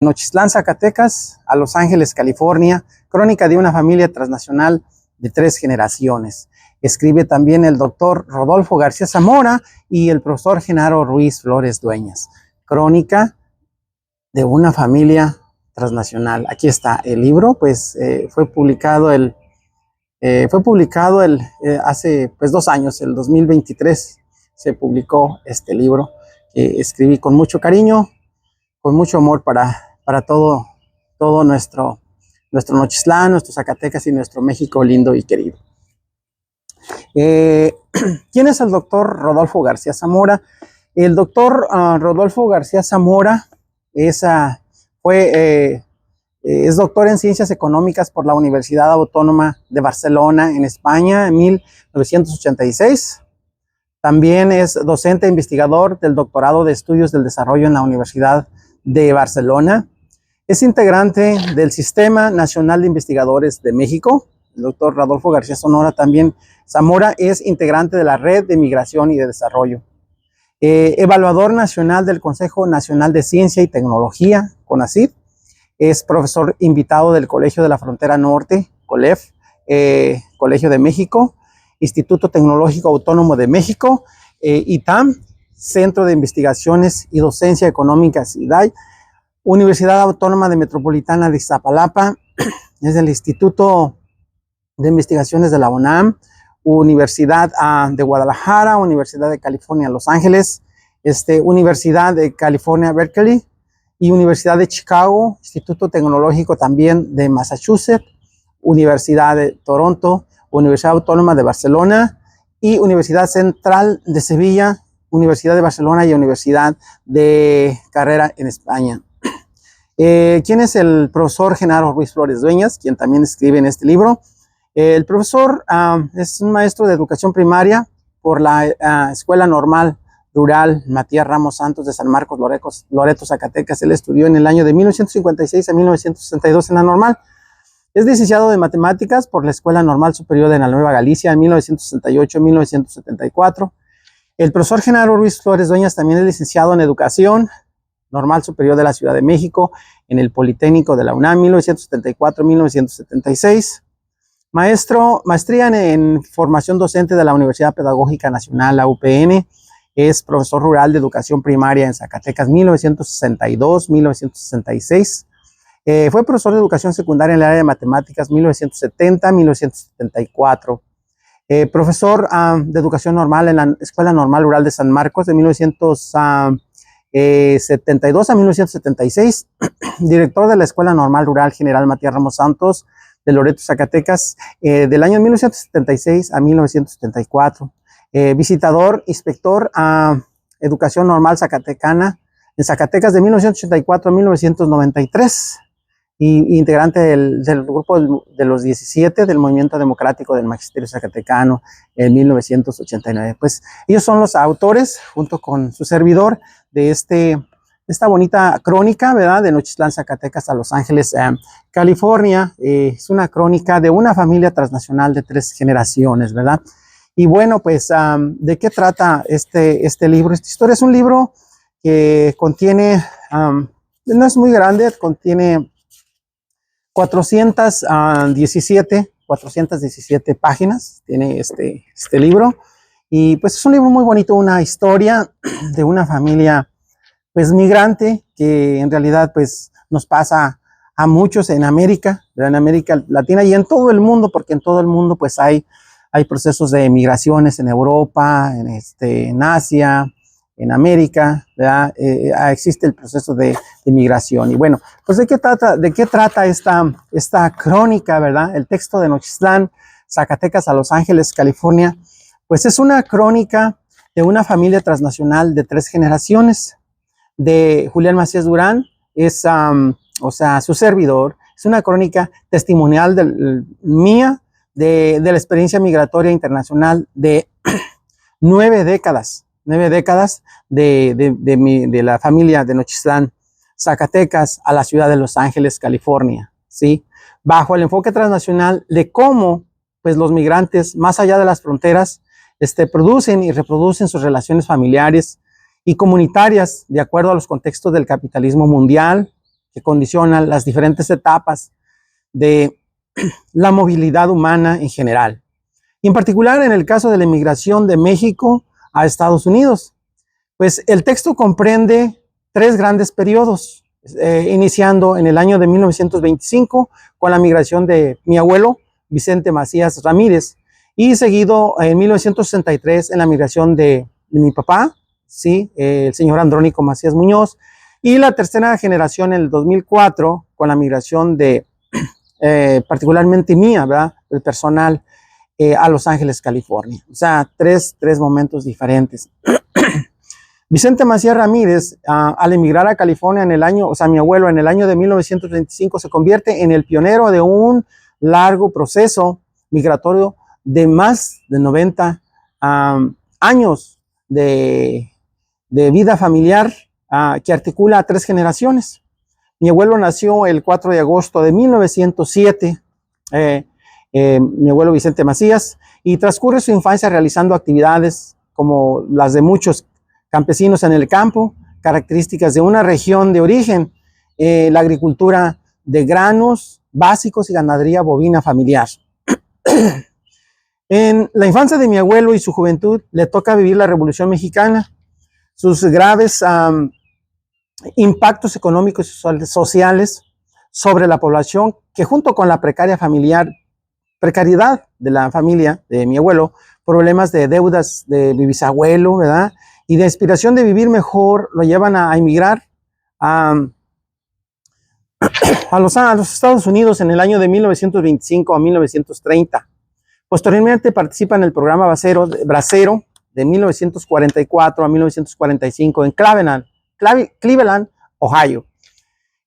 Nochistlán, Zacatecas, a Los Ángeles, California, crónica de una familia transnacional de 3 generaciones. Escribe también el doctor Rodolfo García Zamora y el profesor Genaro Ruiz Flores Dueñas. Crónica de una familia transnacional. Aquí está el libro, pues fue publicado hace 2 años, el 2023, se publicó este libro que escribí con mucho cariño, con mucho amor para todo nuestro Nochistlán, nuestro Zacatecas y nuestro México lindo y querido. ¿Quién es el doctor Rodolfo García Zamora? El doctor Rodolfo García Zamora es doctor en Ciencias Económicas por la Universidad Autónoma de Barcelona, en España, en 1986. También es docente e investigador del Doctorado de Estudios del Desarrollo en la Universidad de Barcelona. Es integrante del Sistema Nacional de Investigadores de México. El doctor Rodolfo García Zamora es integrante de la Red de Migración y de Desarrollo. Evaluador nacional del Consejo Nacional de Ciencia y Tecnología, CONACYT. Es profesor invitado del Colegio de la Frontera Norte, COLEF, Colegio de México, Instituto Tecnológico Autónomo de México, ITAM, Centro de Investigaciones y Docencia Económica, SIDAI, Universidad Autónoma de Metropolitana de Iztapalapa, es el Instituto de Investigaciones de la UNAM, Universidad de Guadalajara, Universidad de California, Los Ángeles, Universidad de California, Berkeley, y Universidad de Chicago, Instituto Tecnológico también de Massachusetts, Universidad de Toronto, Universidad Autónoma de Barcelona y Universidad Central de Sevilla, Universidad de Barcelona y Universidad de Carrera en España. ¿Quién es el profesor Genaro Ruiz Flores Dueñas, quien también escribe en este libro? El profesor es un maestro de educación primaria por la Escuela Normal Rural Matías Ramos Santos de San Marcos, Loreto, Zacatecas. Él estudió en el año de 1956 a 1962 en la normal. Es licenciado de Matemáticas por la Escuela Normal Superior de la Nueva Galicia en 1968-1974. El profesor Genaro Ruiz Flores Dueñas también es licenciado en Educación Normal Superior de la Ciudad de México en el Politécnico de la UNAM 1974-1976. Maestría en Formación Docente de la Universidad Pedagógica Nacional, la UPN. Es profesor rural de Educación Primaria en Zacatecas 1962-1966. Fue profesor de Educación Secundaria en el área de Matemáticas 1970-1974. Profesor de Educación Normal en la Escuela Normal Rural de San Marcos de 1972 a 1976. Director de la Escuela Normal Rural General Matías Ramos Santos de Loreto, Zacatecas, del año 1976 a 1974. Visitador, inspector a Educación Normal Zacatecana en Zacatecas de 1984 a 1993. Y integrante del grupo de los 17 del Movimiento Democrático del Magisterio Zacatecano en 1989. Pues ellos son los autores, junto con su servidor, de esta bonita crónica, ¿verdad? De Nochistlán, Zacatecas a Los Ángeles, California. Es una crónica de una familia transnacional de 3 generaciones, ¿verdad? Y bueno, pues, ¿de qué trata este libro? Esta historia es un libro que contiene, no es muy grande, contiene 417 páginas, tiene este libro. Y pues es un libro muy bonito, una historia de una familia pues migrante, que en realidad pues nos pasa a muchos en América Latina y en todo el mundo, porque en todo el mundo pues hay procesos de migraciones en Europa, en Asia, en América, ¿verdad? Existe el proceso de migración. Y bueno, pues ¿de qué trata esta crónica, verdad? El texto de Nochistlán, Zacatecas a Los Ángeles, California, pues es una crónica de una familia transnacional de 3 generaciones. De Julián Macías Durán, es, su servidor. Es una crónica testimonial mía de la experiencia migratoria internacional de 9 décadas de la familia de Nochistlán, Zacatecas, a la ciudad de Los Ángeles, California, ¿sí? Bajo el enfoque transnacional de cómo pues, los migrantes, más allá de las fronteras, producen y reproducen sus relaciones familiares y comunitarias de acuerdo a los contextos del capitalismo mundial, que condicionan las diferentes etapas de la movilidad humana en general. Y en particular en el caso de la emigración de México a Estados Unidos. Pues el texto comprende 3 grandes periodos, iniciando en el año de 1925 con la migración de mi abuelo Vicente Macías Ramírez y seguido en 1963 en la migración de mi papá, ¿sí? El señor Andrónico Macías Muñoz, y la tercera generación en el 2004 con la migración de particularmente mía, ¿verdad? El personal a Los Ángeles, California. O sea, tres momentos diferentes. Vicente Macías Ramírez, al emigrar a California en el año, o sea, mi abuelo en el año de 1925 se convierte en el pionero de un largo proceso migratorio de más de 90 años de vida familiar que articula a 3 generaciones. Mi abuelo nació el 4 de agosto de 1907, mi abuelo Vicente Macías, y transcurre su infancia realizando actividades como las de muchos campesinos en el campo, características de una región de origen, la agricultura de granos básicos y ganadería bovina familiar. En la infancia de mi abuelo y su juventud le toca vivir la Revolución Mexicana, sus graves impactos económicos y sociales sobre la población, que junto con la precariedad de la familia de mi abuelo, problemas de deudas de mi bisabuelo, ¿verdad? Y de inspiración de vivir mejor, lo llevan a emigrar a los Estados Unidos en el año de 1925 a 1930. Posteriormente participa en el programa Bracero de 1944 a 1945 en Cleveland, Ohio.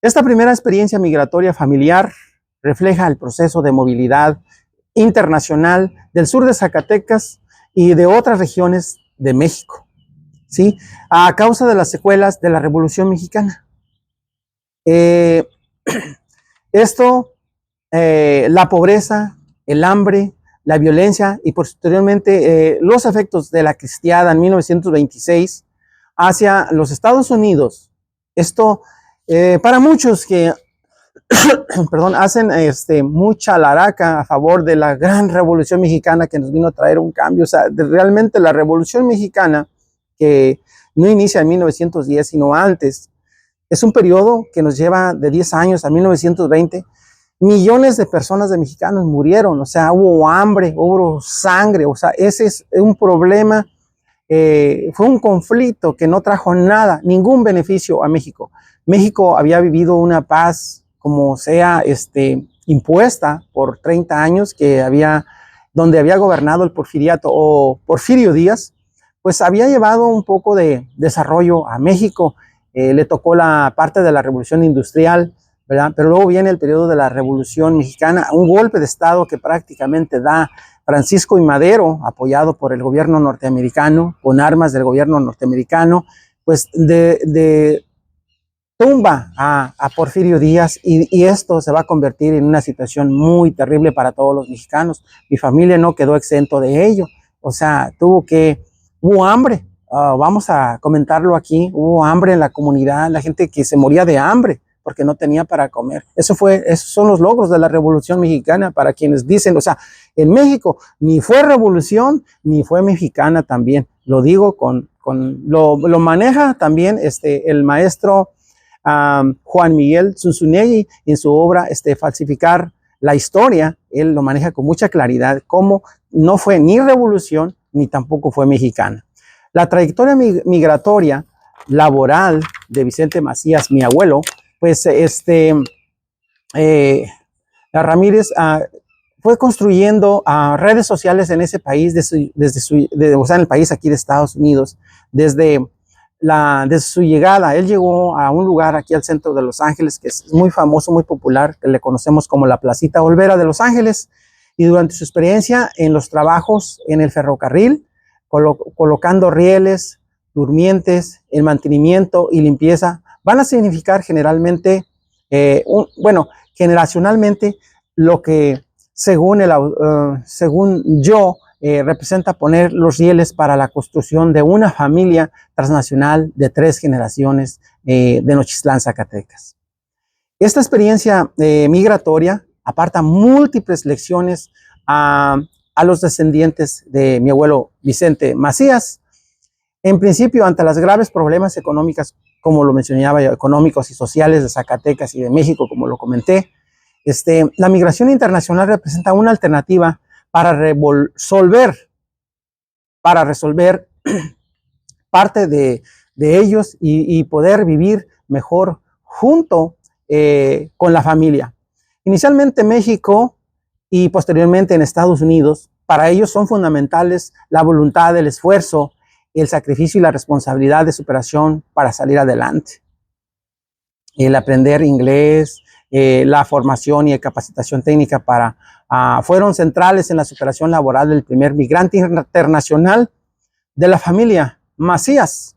Esta primera experiencia migratoria familiar refleja el proceso de movilidad internacional del sur de Zacatecas y de otras regiones de México, ¿sí? A causa de las secuelas de la Revolución Mexicana. La pobreza, el hambre, la violencia y posteriormente los efectos de la cristiada en 1926 hacia los Estados Unidos. Esto, para muchos que hacen mucha laraca a favor de la gran Revolución Mexicana que nos vino a traer un cambio. O sea, realmente la Revolución Mexicana, que no inicia en 1910, sino antes, es un periodo que nos lleva de 10 años a 1920. Millones de personas de mexicanos murieron, o sea, hubo hambre, hubo sangre, o sea, ese es un problema, fue un conflicto que no trajo nada, ningún beneficio a México. México había vivido una paz como sea impuesta por 30 años, donde había gobernado el porfiriato o Porfirio Díaz, pues había llevado un poco de desarrollo a México. Le tocó la parte de la Revolución Industrial, ¿verdad? Pero luego viene el periodo de la Revolución Mexicana, un golpe de Estado que prácticamente da Francisco I. Madero, apoyado por el gobierno norteamericano, con armas del gobierno norteamericano, pues tumba a Porfirio Díaz y esto se va a convertir en una situación muy terrible para todos los mexicanos. Mi familia no quedó exento de ello, o sea, hubo hambre, vamos a comentarlo aquí, hubo hambre en la comunidad, la gente que se moría de hambre porque no tenía para comer. Esos son los logros de la Revolución Mexicana para quienes dicen, o sea, en México ni fue revolución ni fue mexicana también. Lo digo lo maneja también el maestro Juan Miguel Zunzunegui en su obra Falsificar la Historia. Él lo maneja con mucha claridad, como no fue ni revolución ni tampoco fue mexicana. La trayectoria migratoria laboral de Vicente Macías, mi abuelo, pues Ramírez fue construyendo redes sociales en ese país, o sea, en el país aquí de Estados Unidos, desde su llegada. Él llegó a un lugar aquí al centro de Los Ángeles, que es muy famoso, muy popular, que le conocemos como la Placita Olvera de Los Ángeles, y durante su experiencia en los trabajos en el ferrocarril, colocando rieles, durmientes, el mantenimiento y limpieza, van a significar generalmente, generacionalmente, lo que según yo representa poner los rieles para la construcción de una familia transnacional de 3 generaciones de Nochistlán, Zacatecas. Esta experiencia migratoria aparta múltiples lecciones a los descendientes de mi abuelo Vicente Macías. En principio, ante los graves problemas económicos, como lo mencionaba yo, económicos y sociales de Zacatecas y de México, como lo comenté, la migración internacional representa una alternativa para resolver parte de ellos y poder vivir mejor junto con la familia. Inicialmente México y posteriormente en Estados Unidos, para ellos son fundamentales la voluntad, el esfuerzo, el sacrificio y la responsabilidad de superación para salir adelante. El aprender inglés, la formación y capacitación técnica fueron centrales en la superación laboral del primer migrante internacional de la familia Macías.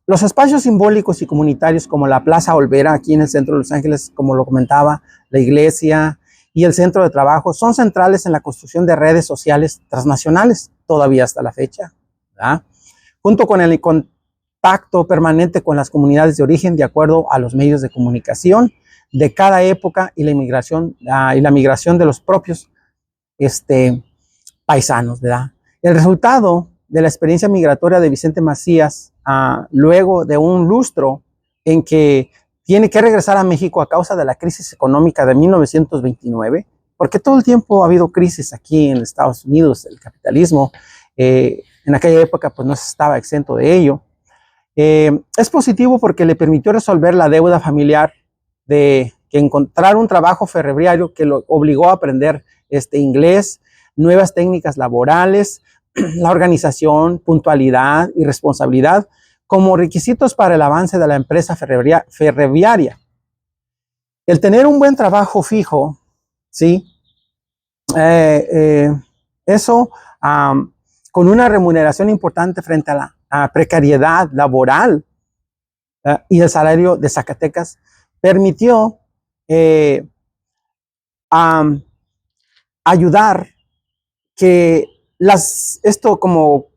Los espacios simbólicos y comunitarios como la Plaza Olvera, aquí en el centro de Los Ángeles, como lo comentaba, la iglesia y el centro de trabajo, son centrales en la construcción de redes sociales transnacionales, todavía hasta la fecha, ¿verdad? Junto con el contacto permanente con las comunidades de origen, de acuerdo a los medios de comunicación de cada época y la migración de los propios paisanos, ¿verdad? El resultado de la experiencia migratoria de Vicente Macías, luego de un lustro en que tiene que regresar a México a causa de la crisis económica de 1929, porque todo el tiempo ha habido crisis aquí en Estados Unidos, el capitalismo, en aquella época pues no se estaba exento de ello. Es positivo porque le permitió resolver la deuda familiar de que encontrar un trabajo ferroviario que lo obligó a aprender inglés, nuevas técnicas laborales, la organización, puntualidad y responsabilidad como requisitos para el avance de la empresa ferroviaria. El tener un buen trabajo fijo, ¿sí? Eso con una remuneración importante frente a la precariedad laboral y el salario de Zacatecas permitió ayudar que esto como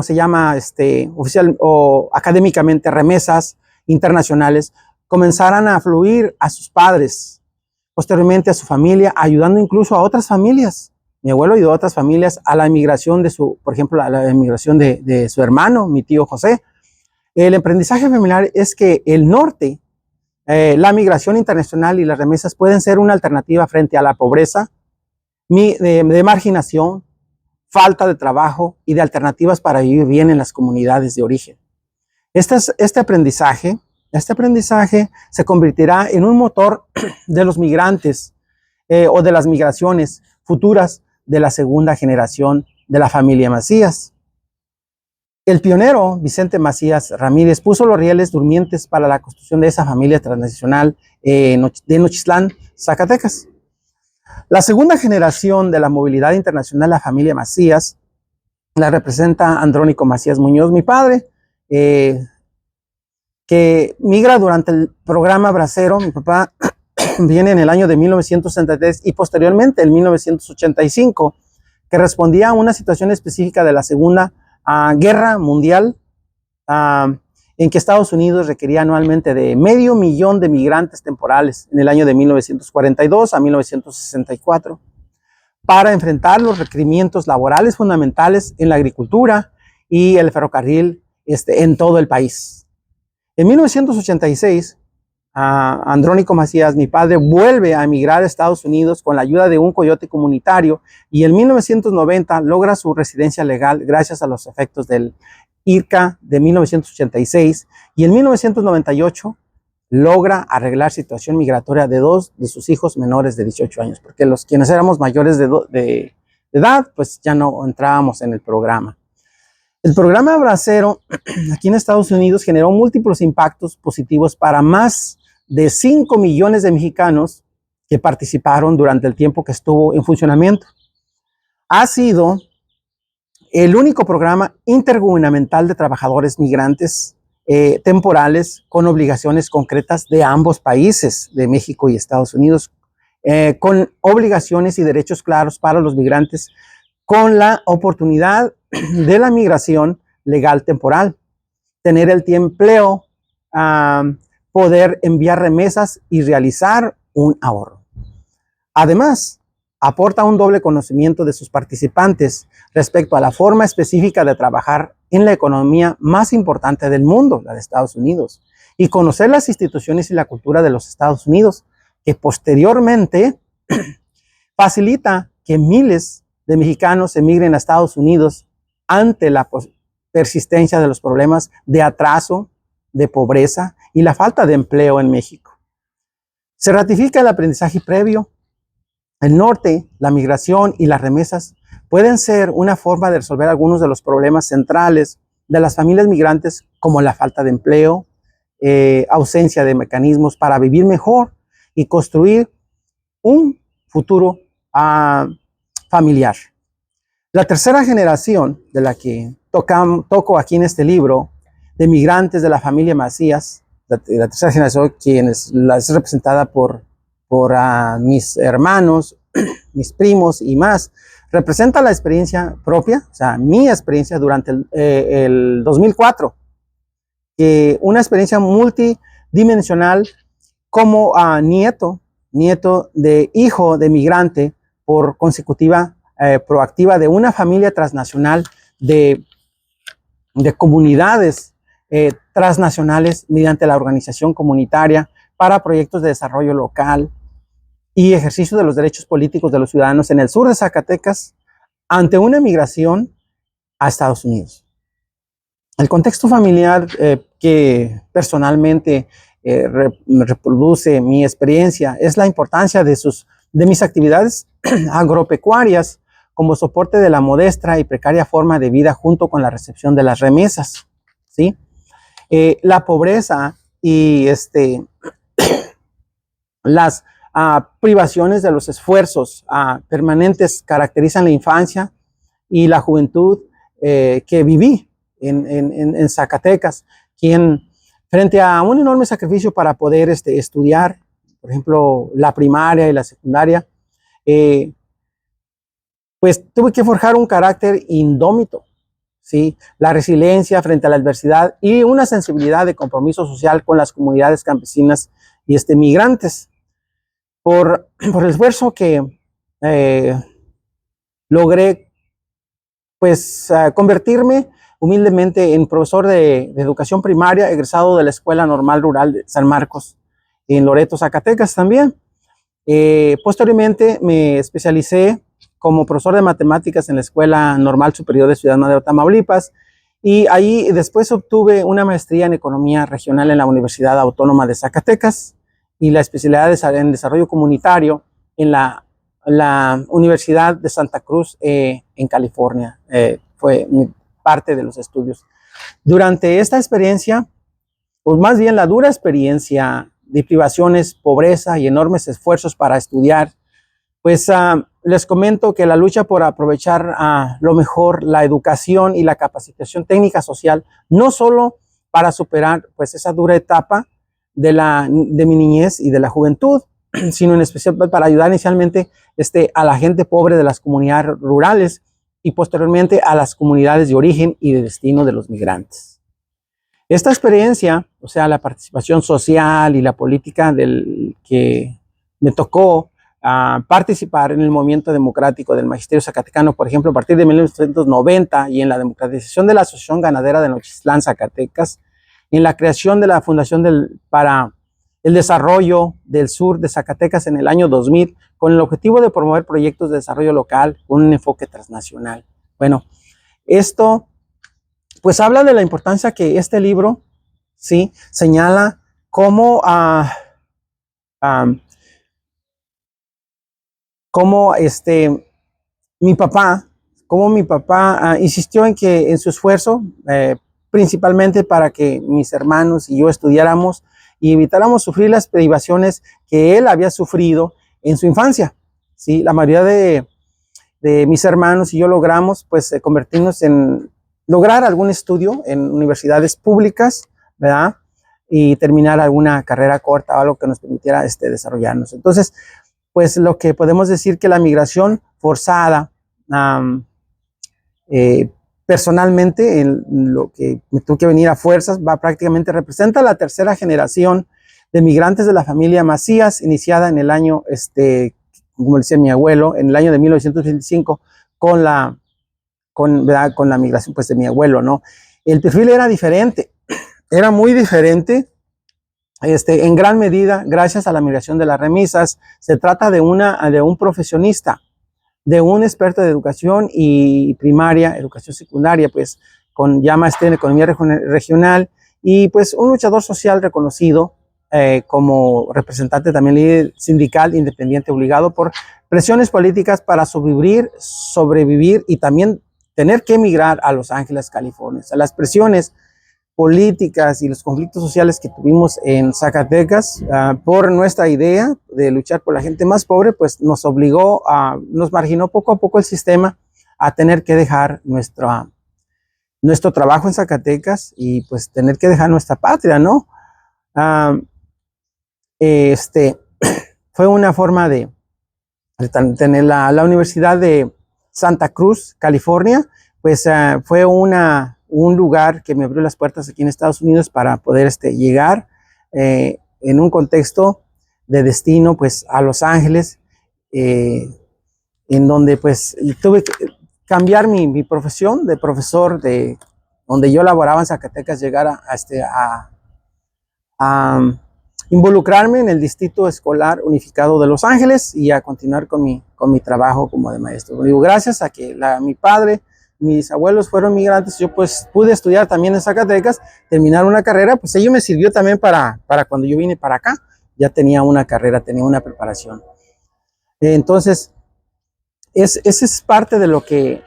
se llama oficial o académicamente, remesas internacionales, comenzaran a fluir a sus padres, posteriormente a su familia, ayudando incluso a otras familias. Mi abuelo ayudó a otras familias a la emigración por ejemplo, a la emigración de su hermano, mi tío José. El aprendizaje familiar es que el norte, la migración internacional y las remesas pueden ser una alternativa frente a la pobreza, de marginación, falta de trabajo y de alternativas para vivir bien en las comunidades de origen. Este aprendizaje se convertirá en un motor de los migrantes o de las migraciones futuras de la segunda generación de la familia Macías. El pionero Vicente Macías Ramírez puso los rieles durmientes para la construcción de esa familia transnacional de Nochistlán, Zacatecas. La segunda generación de la movilidad internacional, la familia Macías, la representa Andrónico Macías Muñoz, mi padre, que migra durante el programa Bracero. Mi papá viene en el año de 1963 y posteriormente en 1985, que respondía a una situación específica de la Segunda Guerra Mundial, en que Estados Unidos requería anualmente de 500,000 de migrantes temporales en el año de 1942 a 1964 para enfrentar los requerimientos laborales fundamentales en la agricultura y el ferrocarril en todo el país. En 1986, Andrónico Macías, mi padre, vuelve a emigrar a Estados Unidos con la ayuda de un coyote comunitario y en 1990 logra su residencia legal gracias a los efectos del IRCA de 1986 y en 1998 logra arreglar situación migratoria de 2 de sus hijos menores de 18 años, porque quienes éramos mayores de edad, pues ya no entrábamos en el programa. El programa Bracero aquí en Estados Unidos generó múltiples impactos positivos para más de 5 millones de mexicanos que participaron durante el tiempo que estuvo en funcionamiento. Ha sido el único programa intergubernamental de trabajadores migrantes temporales con obligaciones concretas de ambos países, de México y Estados Unidos, con obligaciones y derechos claros para los migrantes, con la oportunidad de la migración legal temporal, tener el empleo poder enviar remesas y realizar un ahorro. Además, aporta un doble conocimiento de sus participantes respecto a la forma específica de trabajar en la economía más importante del mundo, la de Estados Unidos, y conocer las instituciones y la cultura de los Estados Unidos, que posteriormente facilita que miles de mexicanos emigren a Estados Unidos ante la persistencia de los problemas de atraso, de pobreza y la falta de empleo en México. Se ratifica el aprendizaje previo. El norte, la migración y las remesas pueden ser una forma de resolver algunos de los problemas centrales de las familias migrantes, como la falta de empleo, ausencia de mecanismos para vivir mejor y construir un futuro familiar. La tercera generación de la que toco aquí en este libro, de migrantes de la familia Macías, la tercera generación, es representada por mis hermanos, mis primos y más, representa la experiencia propia, o sea, mi experiencia durante el 2004, una experiencia multidimensional como nieto de hijo de migrante por consecutiva proactiva de una familia transnacional de comunidades transnacionales mediante la organización comunitaria para proyectos de desarrollo local y ejercicio de los derechos políticos de los ciudadanos en el sur de Zacatecas ante una migración a Estados Unidos. El contexto familiar que personalmente reproduce mi experiencia es la importancia de mis actividades agropecuarias como soporte de la modesta y precaria forma de vida junto con la recepción de las remesas, ¿sí? La pobreza y las privaciones de los esfuerzos permanentes caracterizan la infancia y la juventud que viví en Zacatecas, quien frente a un enorme sacrificio para poder estudiar, por ejemplo, la primaria y la secundaria, pues tuve que forjar un carácter indómito, ¿sí? La resiliencia frente a la adversidad y una sensibilidad de compromiso social con las comunidades campesinas y migrantes. Por el esfuerzo que logré, pues, convertirme humildemente en profesor de educación primaria, egresado de la Escuela Normal Rural de San Marcos, en Loreto, Zacatecas también. Posteriormente me especialicé como profesor de matemáticas en la Escuela Normal Superior de Ciudad Madero, Tamaulipas, y ahí después obtuve una maestría en Economía Regional en la Universidad Autónoma de Zacatecas y la especialidad en Desarrollo Comunitario en la Universidad de Santa Cruz en California. Fue parte de los estudios. Durante esta experiencia, pues más bien la dura experiencia de privaciones, pobreza y enormes esfuerzos para estudiar, pues les comento que la lucha por aprovechar lo mejor la educación y la capacitación técnica social, no solo para superar pues esa dura etapa de mi niñez y de la juventud, sino en especial para ayudar inicialmente a la gente pobre de las comunidades rurales y posteriormente a las comunidades de origen y de destino de los migrantes. Esta experiencia, o sea, la participación social y la política que me tocó participar en el movimiento democrático del Magisterio Zacatecano, por ejemplo, a partir de 1990 y en la democratización de la Asociación Ganadera de Nochistlán, Zacatecas, en la creación de la Fundación para el Desarrollo del Sur de Zacatecas en el año 2000, con el objetivo de promover proyectos de desarrollo local con un enfoque transnacional. Bueno, esto pues habla de la importancia que este libro, ¿sí?, señala cómo mi papá insistió en su esfuerzo, principalmente para que mis hermanos y yo estudiáramos y evitáramos sufrir las privaciones que él había sufrido en su infancia, ¿sí? La mayoría de mis hermanos y yo logramos pues convertirnos en lograr algún estudio en universidades públicas, ¿verdad? Y terminar alguna carrera corta o algo que nos permitiera desarrollarnos. Entonces, pues lo que podemos decir que la migración forzada, personalmente, en lo que me tuve que venir a fuerzas, prácticamente representa la tercera generación de migrantes de la familia Macías, iniciada en el año, como decía mi abuelo, en el año de 1925, ¿verdad? Con la migración pues, de mi abuelo, ¿no? El perfil era diferente, era muy diferente, en gran medida, gracias a la migración de las remisas. Se trata de un profesionista, de un experto de educación y primaria, educación secundaria, pues, con ya maestría en economía regional, y pues un luchador social reconocido como representante también líder sindical independiente, obligado por presiones políticas para sobrevivir y también tener que emigrar a Los Ángeles, California. O sea, las presiones políticas y los conflictos sociales que tuvimos en Zacatecas por nuestra idea de luchar por la gente más pobre, pues nos marginó poco a poco el sistema a tener que dejar nuestro trabajo en Zacatecas y pues tener que dejar nuestra patria, ¿no? Fue una forma de tener la Universidad de Santa Cruz, California, pues fue un lugar que me abrió las puertas aquí en Estados Unidos para poder llegar en un contexto de destino pues a Los Ángeles, en donde pues tuve que cambiar mi profesión de profesor, de donde yo laboraba en Zacatecas, llegar a involucrarme en el Distrito Escolar Unificado de Los Ángeles y a continuar con mi trabajo como de maestro. Digo, gracias a que mi padre, mis abuelos fueron migrantes, yo pues pude estudiar también en Zacatecas, terminar una carrera, pues ello me sirvió también para cuando yo vine para acá, ya tenía una carrera, tenía una preparación. Entonces, ese es parte de lo que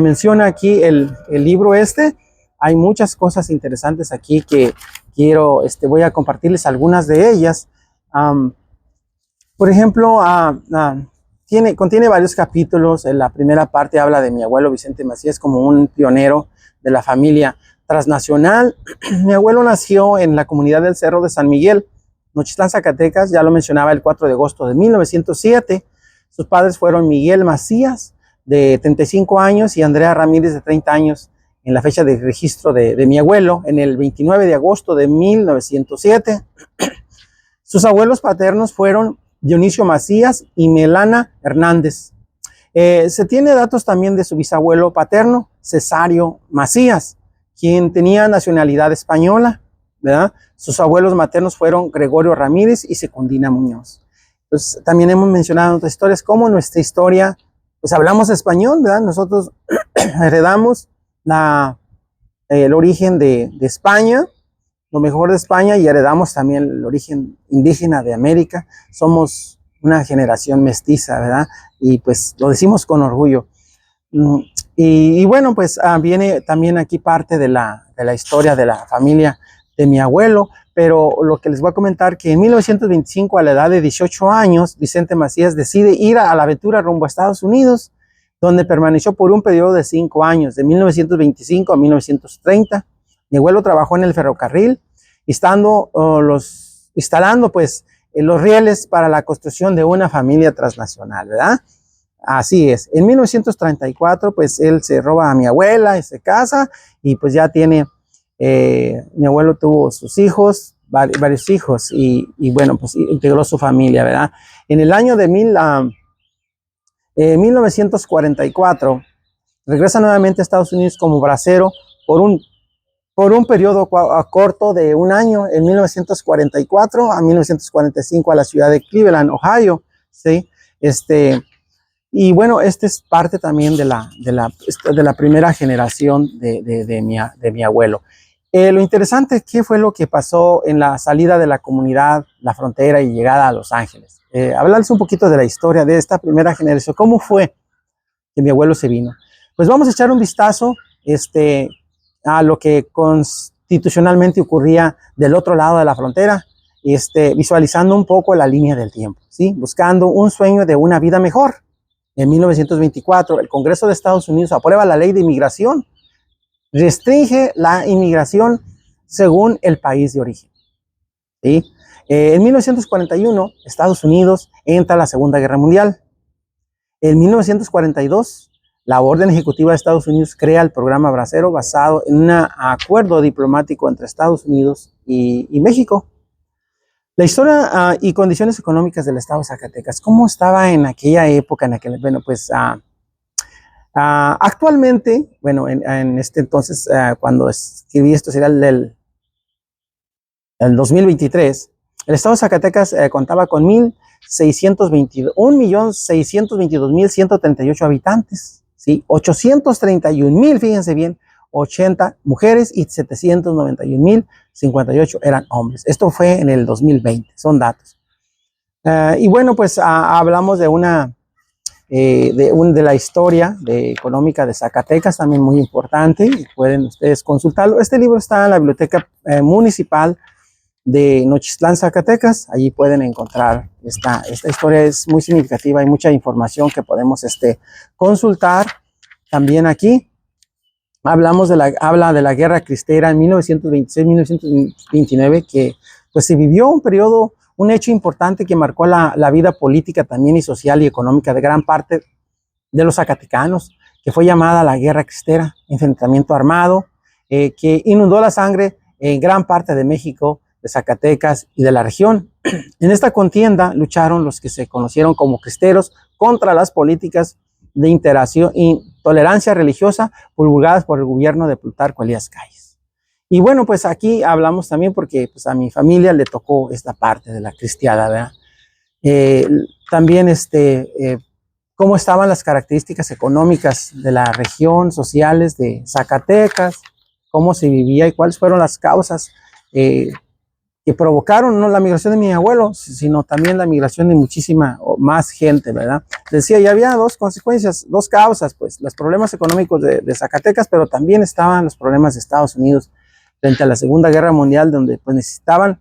menciona aquí el libro Hay muchas cosas interesantes aquí que voy a compartirles algunas de ellas. Por ejemplo, contiene varios capítulos. En la primera parte habla de mi abuelo Vicente Macías como un pionero de la familia transnacional. Mi abuelo nació en la comunidad del Cerro de San Miguel, Nochistlán, Zacatecas, ya lo mencionaba, el 4 de agosto de 1907. Sus padres fueron Miguel Macías, de 35 años, y Andrea Ramírez, de 30 años, en la fecha de registro de mi abuelo, en el 29 de agosto de 1907. Sus abuelos paternos fueron Dionisio Macías y Melana Hernández. Se tiene datos también de su bisabuelo paterno, Cesario Macías, quien tenía nacionalidad española, ¿verdad? Sus abuelos maternos fueron Gregorio Ramírez y Secundina Muñoz. Pues, también hemos mencionado en otras historias cómo nuestra historia, pues hablamos español, ¿verdad? Nosotros heredamos el origen de España, lo mejor de España, y heredamos también el origen indígena de América. Somos una generación mestiza, ¿verdad? Y pues lo decimos con orgullo. Y bueno, pues viene también aquí parte de la historia de la familia de mi abuelo, pero lo que les voy a comentar que en 1925, a la edad de 18 años, Vicente Macías decide ir a la aventura rumbo a Estados Unidos, donde permaneció por un periodo de 5 años, de 1925 a 1930. Mi abuelo trabajó en el ferrocarril, instalando pues los rieles para la construcción de una familia transnacional, ¿verdad? Así es. En 1934, pues él se roba a mi abuela y se casa, y pues ya tiene, mi abuelo tuvo sus hijos, varios hijos, y bueno, pues integró su familia, ¿verdad? En el año de 1944, regresa nuevamente a Estados Unidos como bracero por un periodo corto de un año, en 1944 a 1945, a la ciudad de Cleveland, Ohio, ¿sí? Y bueno, es parte también de la primera generación de mi abuelo. Lo interesante, ¿qué fue lo que pasó en la salida de la comunidad, la frontera y llegada a Los Ángeles? Hablarles un poquito de la historia de esta primera generación. ¿Cómo fue que mi abuelo se vino? Pues vamos a echar un vistazo a lo que constitucionalmente ocurría del otro lado de la frontera, visualizando un poco la línea del tiempo, ¿sí? Buscando un sueño de una vida mejor. En 1924, el Congreso de Estados Unidos aprueba la ley de inmigración, restringe la inmigración según el país de origen, ¿sí? En 1941, Estados Unidos entra a la Segunda Guerra Mundial. En 1942, la Orden Ejecutiva de Estados Unidos crea el programa Bracero, basado en un acuerdo diplomático entre Estados Unidos y México. La historia y condiciones económicas del estado de Zacatecas, ¿cómo estaba en aquella época? Bueno, pues actualmente, bueno, en este entonces, cuando escribí esto, sería el 2023, el estado de Zacatecas contaba con 1.622.138 habitantes, ¿sí? 831.000, fíjense bien, 80 mujeres y 791.058 eran hombres. Esto fue en el 2020, son datos. Y bueno, pues hablamos de de la historia económica de Zacatecas, también muy importante, y pueden ustedes consultarlo. Este libro está en la Biblioteca Municipal de Nochistlán, Zacatecas. Allí pueden encontrar esta historia, es muy significativa, hay mucha información que podemos consultar. También aquí habla de la Guerra Cristera en 1926-1929, que pues se vivió un periodo, un hecho importante que marcó la vida política también y social y económica de gran parte de los zacatecanos, que fue llamada la Guerra Cristera, enfrentamiento armado, que inundó la sangre en gran parte de México, de Zacatecas y de la región. En esta contienda lucharon los que se conocieron como cristeros contra las políticas de intolerancia religiosa promulgadas por el gobierno de Plutarco Elías Calles. Y bueno, pues aquí hablamos también porque pues, a mi familia le tocó esta parte de la cristiada, ¿verdad? También cómo estaban las características económicas de la región, sociales de Zacatecas, cómo se vivía y cuáles fueron las causas que provocaron no la migración de mi abuelo, sino también la migración de muchísima más gente, ¿verdad? Decía, ya había dos consecuencias, dos causas, pues, los problemas económicos de Zacatecas, pero también estaban los problemas de Estados Unidos frente a la Segunda Guerra Mundial, donde pues necesitaban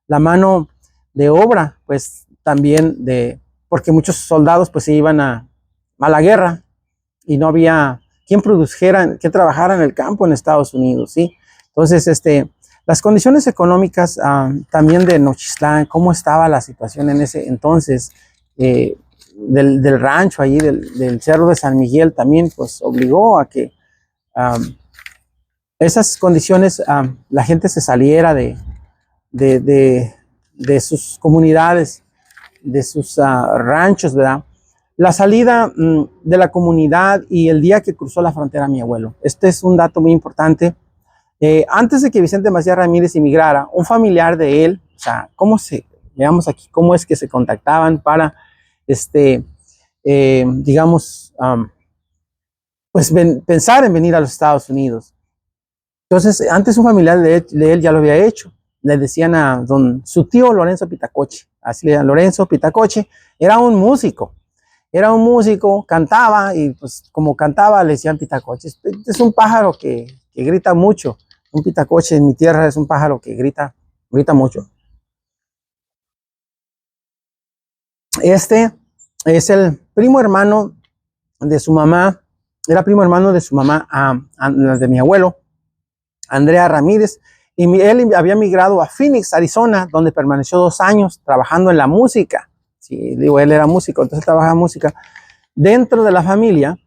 la mano de obra, pues también porque muchos soldados pues se iban a la guerra y no había quien produjera, quien trabajara en el campo en Estados Unidos, ¿sí? Entonces, las condiciones económicas también de Nochistlán, cómo estaba la situación en ese entonces, del rancho allí, del Cerro de San Miguel, también pues obligó a que esas condiciones, la gente se saliera de sus comunidades, de sus ranchos, ¿verdad? La salida de la comunidad y el día que cruzó la frontera mi abuelo. Este es un dato muy importante. Antes de que Vicente Macías Ramírez emigrara, un familiar de él, o sea, veamos aquí, cómo es que se contactaban para, digamos, pues pensar en venir a los Estados Unidos. Entonces, antes un familiar de él ya lo había hecho. Le decían su tío Lorenzo Pitacoche, así le decían Lorenzo Pitacoche, era un músico, cantaba y pues como cantaba le decían Pitacoche. Es un pájaro que grita mucho. Un pitacoche en mi tierra es un pájaro que grita mucho. Este es el primo hermano de su mamá, era primo hermano de su mamá, de mi abuelo, Andrea Ramírez, y él había migrado a Phoenix, Arizona, donde permaneció 2 años trabajando en la música. Sí, digo, él era músico, entonces trabajaba en música. Dentro de la familia,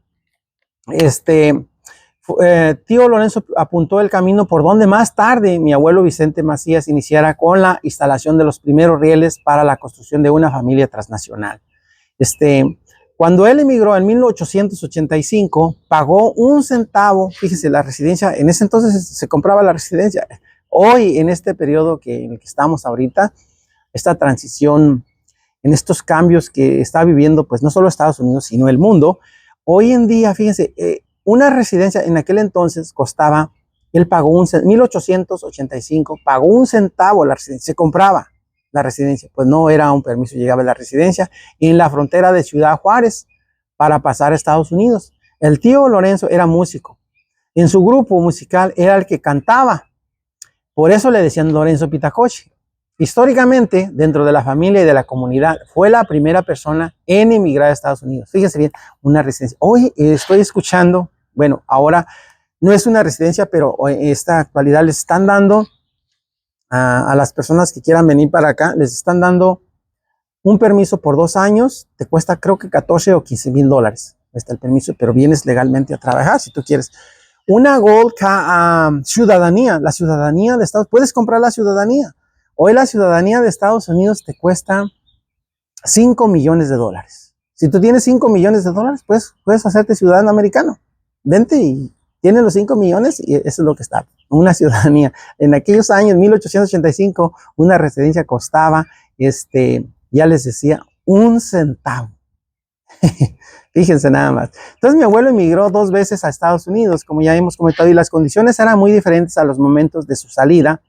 tío Lorenzo apuntó el camino por donde más tarde mi abuelo Vicente Macías iniciara con la instalación de los primeros rieles para la construcción de una familia transnacional. Cuando él emigró en 1885, pagó 1 centavo, fíjese, la residencia, en ese entonces se compraba la residencia. Hoy, en este periodo en el que estamos ahorita, esta transición, en estos cambios que está viviendo, pues no solo Estados Unidos, sino el mundo, hoy en día, fíjense, una residencia en aquel entonces costaba, él pagó 1885, pagó 1 centavo la residencia, se compraba la residencia, pues no era un permiso, llegaba a la residencia en la frontera de Ciudad Juárez para pasar a Estados Unidos. El tío Lorenzo era músico, en su grupo musical era el que cantaba, por eso le decían Lorenzo Pitacoche. Históricamente, dentro de la familia y de la comunidad, fue la primera persona en emigrar a Estados Unidos. Fíjense bien, una residencia. Hoy estoy escuchando, bueno, ahora no es una residencia, pero en esta actualidad les están dando a las personas que quieran venir para acá, les están dando un permiso por 2 años, te cuesta creo que 14 o 15 mil dólares. Está el permiso, pero vienes legalmente a trabajar si tú quieres. Una Gold ciudadanía, la ciudadanía de Estados Unidos, puedes comprar la ciudadanía. Hoy la ciudadanía de Estados Unidos te cuesta $5 millones. Si tú tienes $5 millones, pues puedes hacerte ciudadano americano. Vente y tienes los 5 millones y eso es lo que está. Una ciudadanía. En aquellos años, 1885, una residencia costaba, ya les decía, 1 centavo. Fíjense nada más. Entonces mi abuelo emigró 2 veces a Estados Unidos, como ya hemos comentado, y las condiciones eran muy diferentes a los momentos de su salida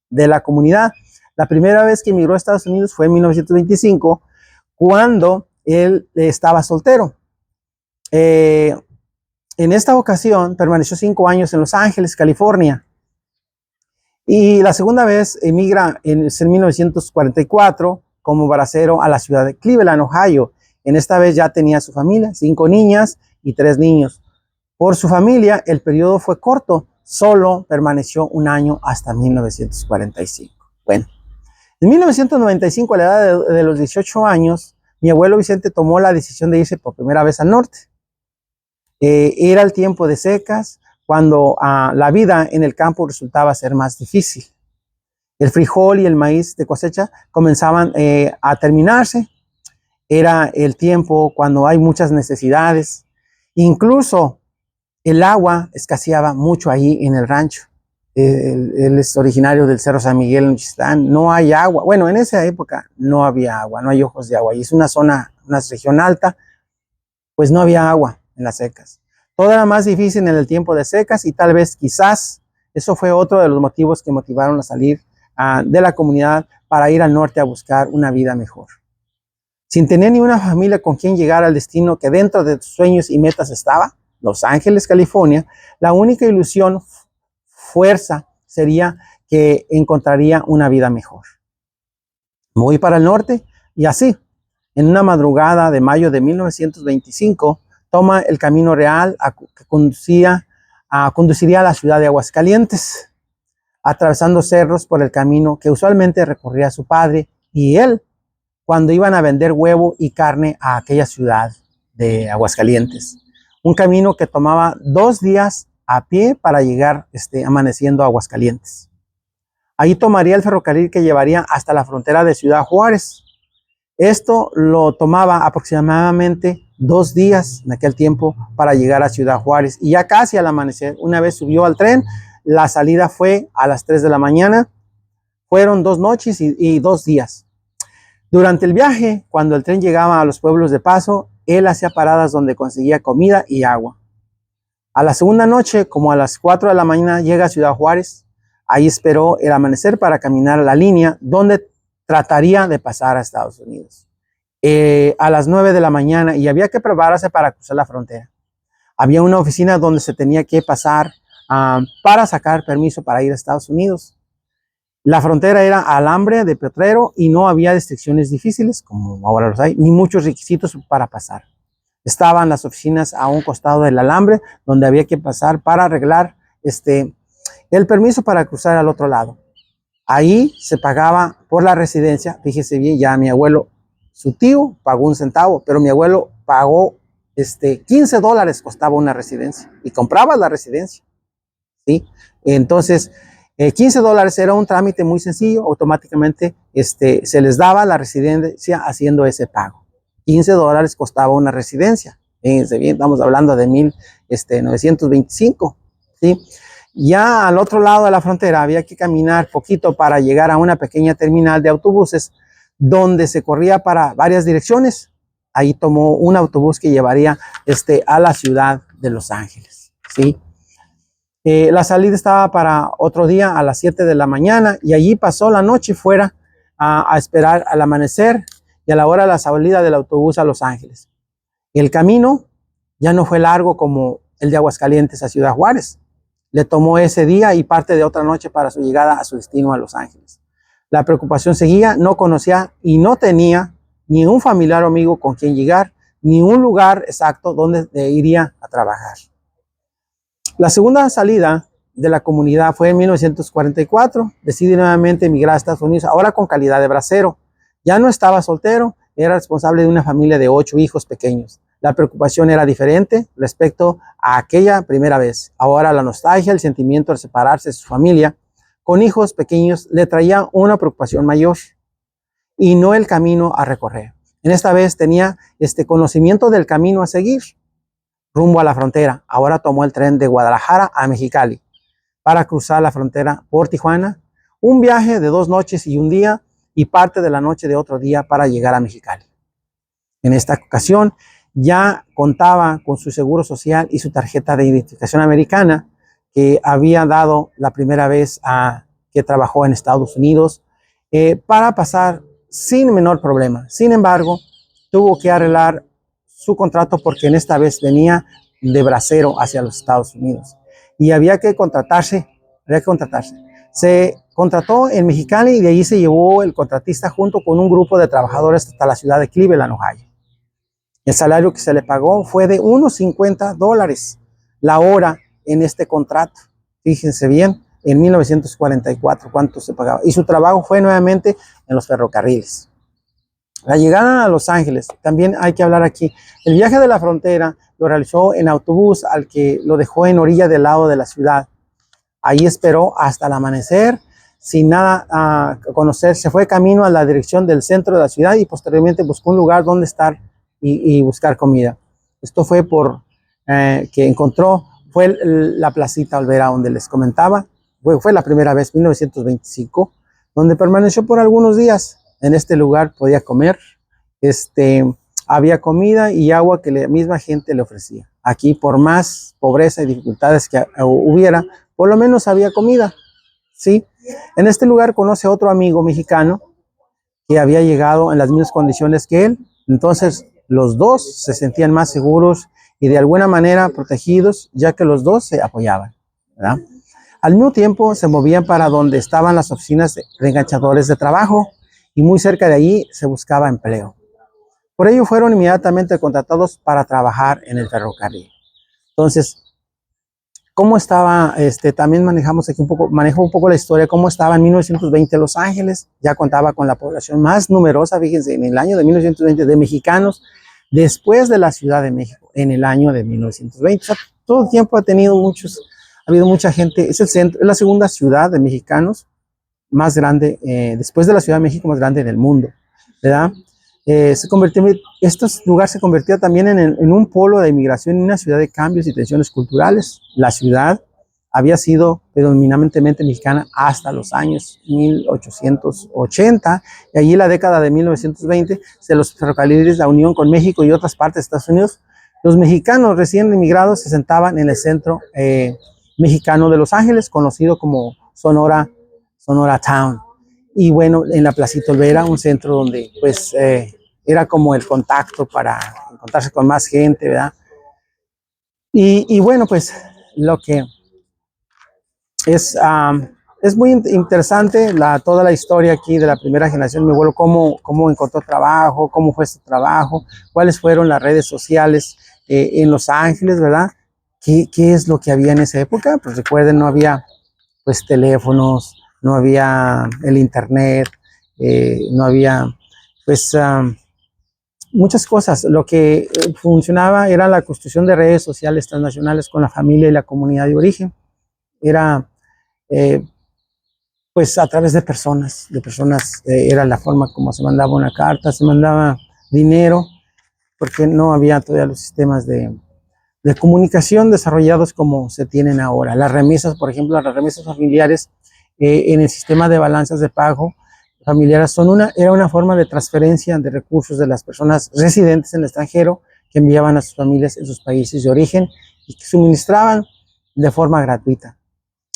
de la comunidad. La primera vez que emigró a Estados Unidos fue en 1925, cuando él estaba soltero. En esta ocasión permaneció 5 años en Los Ángeles, California. Y la segunda vez emigra en 1944 como bracero a la ciudad de Cleveland, Ohio. En esta vez ya tenía su familia, 5 niñas y 3 niños. Por su familia, el periodo fue corto, solo permaneció 1 año hasta 1945. Bueno, en 1995, a la edad de los 18 años, mi abuelo Vicente tomó la decisión de irse por primera vez al norte. Era el tiempo de secas, cuando la vida en el campo resultaba ser más difícil. El frijol y el maíz de cosecha comenzaban a terminarse. Era el tiempo cuando hay muchas necesidades. Incluso el agua escaseaba mucho ahí en el rancho. Él es originario del Cerro San Miguel en Chistán. No hay agua. Bueno, en esa época no había agua, no hay ojos de agua. Y es una zona, una región alta, pues no había agua en las secas. Todo era más difícil en el tiempo de secas y tal vez, quizás, eso fue otro de los motivos que motivaron a salir de la comunidad para ir al norte a buscar una vida mejor. Sin tener ni una familia con quien llegar al destino que dentro de sus sueños y metas estaba, Los Ángeles, California, la única ilusión, fuerza, sería que encontraría una vida mejor. Me voy para el norte y así, en una madrugada de mayo de 1925, toma el camino real que conduciría a la ciudad de Aguascalientes, atravesando cerros por el camino que usualmente recorría su padre y él cuando iban a vender huevo y carne a aquella ciudad de Aguascalientes. Un camino que tomaba 2 días a pie para llegar amaneciendo a Aguascalientes. Ahí tomaría el ferrocarril que llevaría hasta la frontera de Ciudad Juárez. Esto lo tomaba aproximadamente 2 días en aquel tiempo para llegar a Ciudad Juárez. Y ya casi al amanecer, una vez subió al tren, la salida fue a las 3 de la mañana. Fueron 2 noches y 2 días. Durante el viaje, cuando el tren llegaba a los pueblos de paso, él hacía paradas donde conseguía comida y agua. A la segunda noche, como a las 4 de la mañana, llega a Ciudad Juárez. Ahí esperó el amanecer para caminar a la línea donde trataría de pasar a Estados Unidos. A las 9 de la mañana, y había que prepararse para cruzar la frontera. Había una oficina donde se tenía que pasar para sacar permiso para ir a Estados Unidos. La frontera era alambre de petrero y no había restricciones difíciles, como ahora los hay, ni muchos requisitos para pasar. Estaban las oficinas a un costado del alambre, donde había que pasar para arreglar el permiso para cruzar al otro lado. Ahí se pagaba por la residencia. Fíjese bien, ya mi abuelo, su tío pagó 1 centavo, pero mi abuelo pagó $15 costaba una residencia y compraba la residencia, ¿sí? Entonces, $15 era un trámite muy sencillo, automáticamente se les daba la residencia haciendo ese pago. $15 costaba una residencia. Fíjense bien, estamos hablando de 1925, ¿sí? Ya al otro lado de la frontera había que caminar poquito para llegar a una pequeña terminal de autobuses donde se corría para varias direcciones. Ahí tomó un autobús que llevaría a la ciudad de Los Ángeles, ¿sí? La salida estaba para otro día a las 7 de la mañana y allí pasó la noche fuera a esperar al amanecer y a la hora de la salida del autobús a Los Ángeles. El camino ya no fue largo como el de Aguascalientes a Ciudad Juárez. Le tomó ese día y parte de otra noche para su llegada a su destino a Los Ángeles. La preocupación seguía, no conocía y no tenía ni un familiar o amigo con quien llegar, ni un lugar exacto donde iría a trabajar. La segunda salida de la comunidad fue en 1944. Decide nuevamente emigrar a Estados Unidos, ahora con calidad de bracero. Ya no estaba soltero, era responsable de una familia de 8 hijos pequeños. La preocupación era diferente respecto a aquella primera vez. Ahora la nostalgia, el sentimiento de separarse de su familia, con hijos pequeños le traía una preocupación mayor y no el camino a recorrer. En esta vez tenía conocimiento del camino a seguir rumbo a la frontera. Ahora tomó el tren de Guadalajara a Mexicali para cruzar la frontera por Tijuana, un viaje de 2 noches y un día y parte de la noche de otro día para llegar a Mexicali. En esta ocasión ya contaba con su seguro social y su tarjeta de identificación americana que había dado la primera vez que trabajó en Estados Unidos para pasar sin menor problema. Sin embargo, tuvo que arreglar su contrato porque en esta vez venía de bracero hacia los Estados Unidos y había que contratarse. Se contrató en Mexicali y de allí se llevó el contratista junto con un grupo de trabajadores hasta la ciudad de Cleveland, Ohio. El salario que se le pagó fue de unos $50 la hora en este contrato. Fíjense bien, en 1944 cuánto se pagaba. Y su trabajo fue nuevamente en los ferrocarriles. La llegada a Los Ángeles, también hay que hablar aquí. El viaje de la frontera lo realizó en autobús al que lo dejó en orilla del lado de la ciudad. Ahí esperó hasta el amanecer, sin nada a conocer. Se fue camino a la dirección del centro de la ciudad y posteriormente buscó un lugar donde estar y buscar comida. Esto fue que encontró, fue la Placita Olvera donde les comentaba. Fue la primera vez, 1925, donde permaneció por algunos días. En este lugar podía comer, había comida y agua que la misma gente le ofrecía. Aquí, por más pobreza y dificultades que hubiera, por lo menos había comida, ¿sí? En este lugar conoce a otro amigo mexicano que había llegado en las mismas condiciones que él. Entonces, los dos se sentían más seguros y de alguna manera protegidos, ya que los dos se apoyaban, ¿verdad? Al mismo tiempo, se movían para donde estaban las oficinas de enganchadores de trabajo y muy cerca de allí se buscaba empleo. Por ello, fueron inmediatamente contratados para trabajar en el ferrocarril. Entonces, ¿cómo estaba? También manejo un poco la historia, cómo estaba en 1920 Los Ángeles. Ya contaba con la población más numerosa, fíjense, en el año de 1920 de mexicanos, después de la Ciudad de México, en el año de 1920. O sea, todo el tiempo ha habido mucha gente. Es la segunda ciudad de mexicanos más grande, después de la Ciudad de México, más grande en el mundo, ¿verdad? Este lugar se convirtió también en un polo de inmigración, en una ciudad de cambios y tensiones culturales. La ciudad había sido predominantemente mexicana hasta los años 1880, y allí en la década de 1920, de los ferrocarriles, la unión con México y otras partes de Estados Unidos, los mexicanos recién inmigrados se sentaban en el centro mexicano de Los Ángeles, conocido como Sonora Town. Y bueno, en la Placita Olvera, un centro donde pues era como el contacto para encontrarse con más gente, ¿verdad? Y bueno, pues lo que es muy interesante toda la historia aquí de la primera generación de mi abuelo, cómo encontró trabajo, cómo fue su trabajo, cuáles fueron las redes sociales en Los Ángeles, ¿verdad? ¿Qué es lo que había en esa época? Pues recuerden, no había pues teléfonos, no había el internet, no había pues muchas cosas. Lo que funcionaba era la construcción de redes sociales transnacionales con la familia y la comunidad de origen. Era pues a través de personas, era la forma como se mandaba una carta, se mandaba dinero, porque no había todavía los sistemas de comunicación desarrollados como se tienen ahora. Las remesas, por ejemplo, las remesas familiares en el sistema de balanzas de pago familiares era una forma de transferencia de recursos de las personas residentes en el extranjero que enviaban a sus familias en sus países de origen y que suministraban de forma gratuita.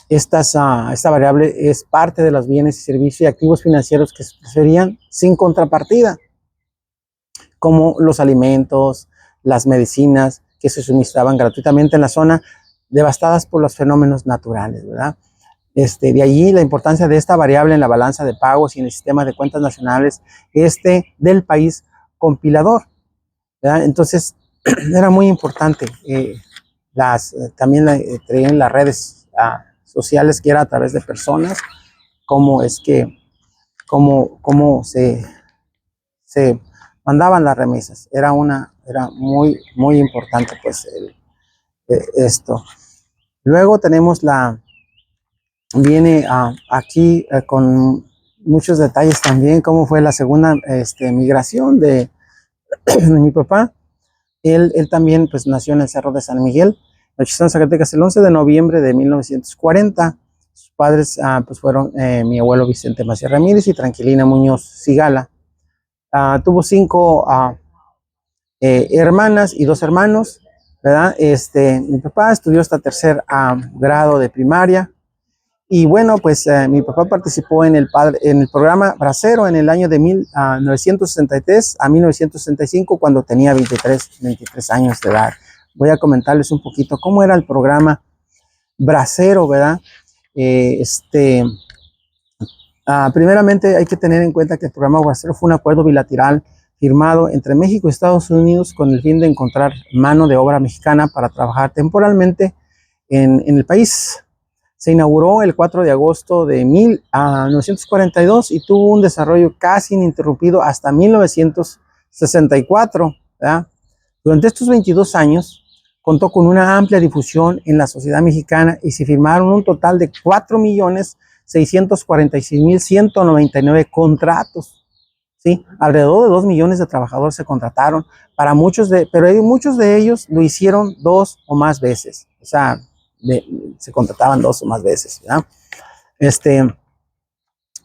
Esta variable es parte de los bienes y servicios y activos financieros que se transferían sin contrapartida, como los alimentos, las medicinas que se suministraban gratuitamente en la zona devastadas por los fenómenos naturales, ¿verdad? De allí la importancia de esta variable en la balanza de pagos y en el sistema de cuentas nacionales del país compilador, ¿verdad? Entonces, era muy importante. También traían las redes sociales, que era a través de personas, cómo se mandaban las remesas. Era muy, muy importante, pues, esto. Luego tenemos viene aquí con muchos detalles también, cómo fue la segunda migración de mi papá. Él también pues nació en el Cerro de San Miguel, Nochistán, Zacatecas, el 11 de noviembre de 1940. Sus padres pues fueron mi abuelo Vicente Macías Ramírez y Tranquilina Muñoz Sigala. Tuvo 5 hermanas y 2 hermanos, ¿verdad? Mi papá estudió hasta tercer grado de primaria. Y bueno, pues mi papá participó en el programa Bracero en el año de 1963 a 1965, cuando tenía 23 años de edad. Voy a comentarles un poquito cómo era el programa Bracero, ¿verdad? Primeramente hay que tener en cuenta que el programa Bracero fue un acuerdo bilateral firmado entre México y Estados Unidos con el fin de encontrar mano de obra mexicana para trabajar temporalmente en el país. Se inauguró el 4 de agosto de 1942 y tuvo un desarrollo casi ininterrumpido hasta 1964, ¿verdad? Durante estos 22 años contó con una amplia difusión en la sociedad mexicana y se firmaron un total de 4.646.199 contratos. ¿Sí? Alrededor de 2 millones de trabajadores se contrataron, pero muchos de ellos lo hicieron 2 o más veces. O sea, se contrataban 2 o más veces, ¿verdad?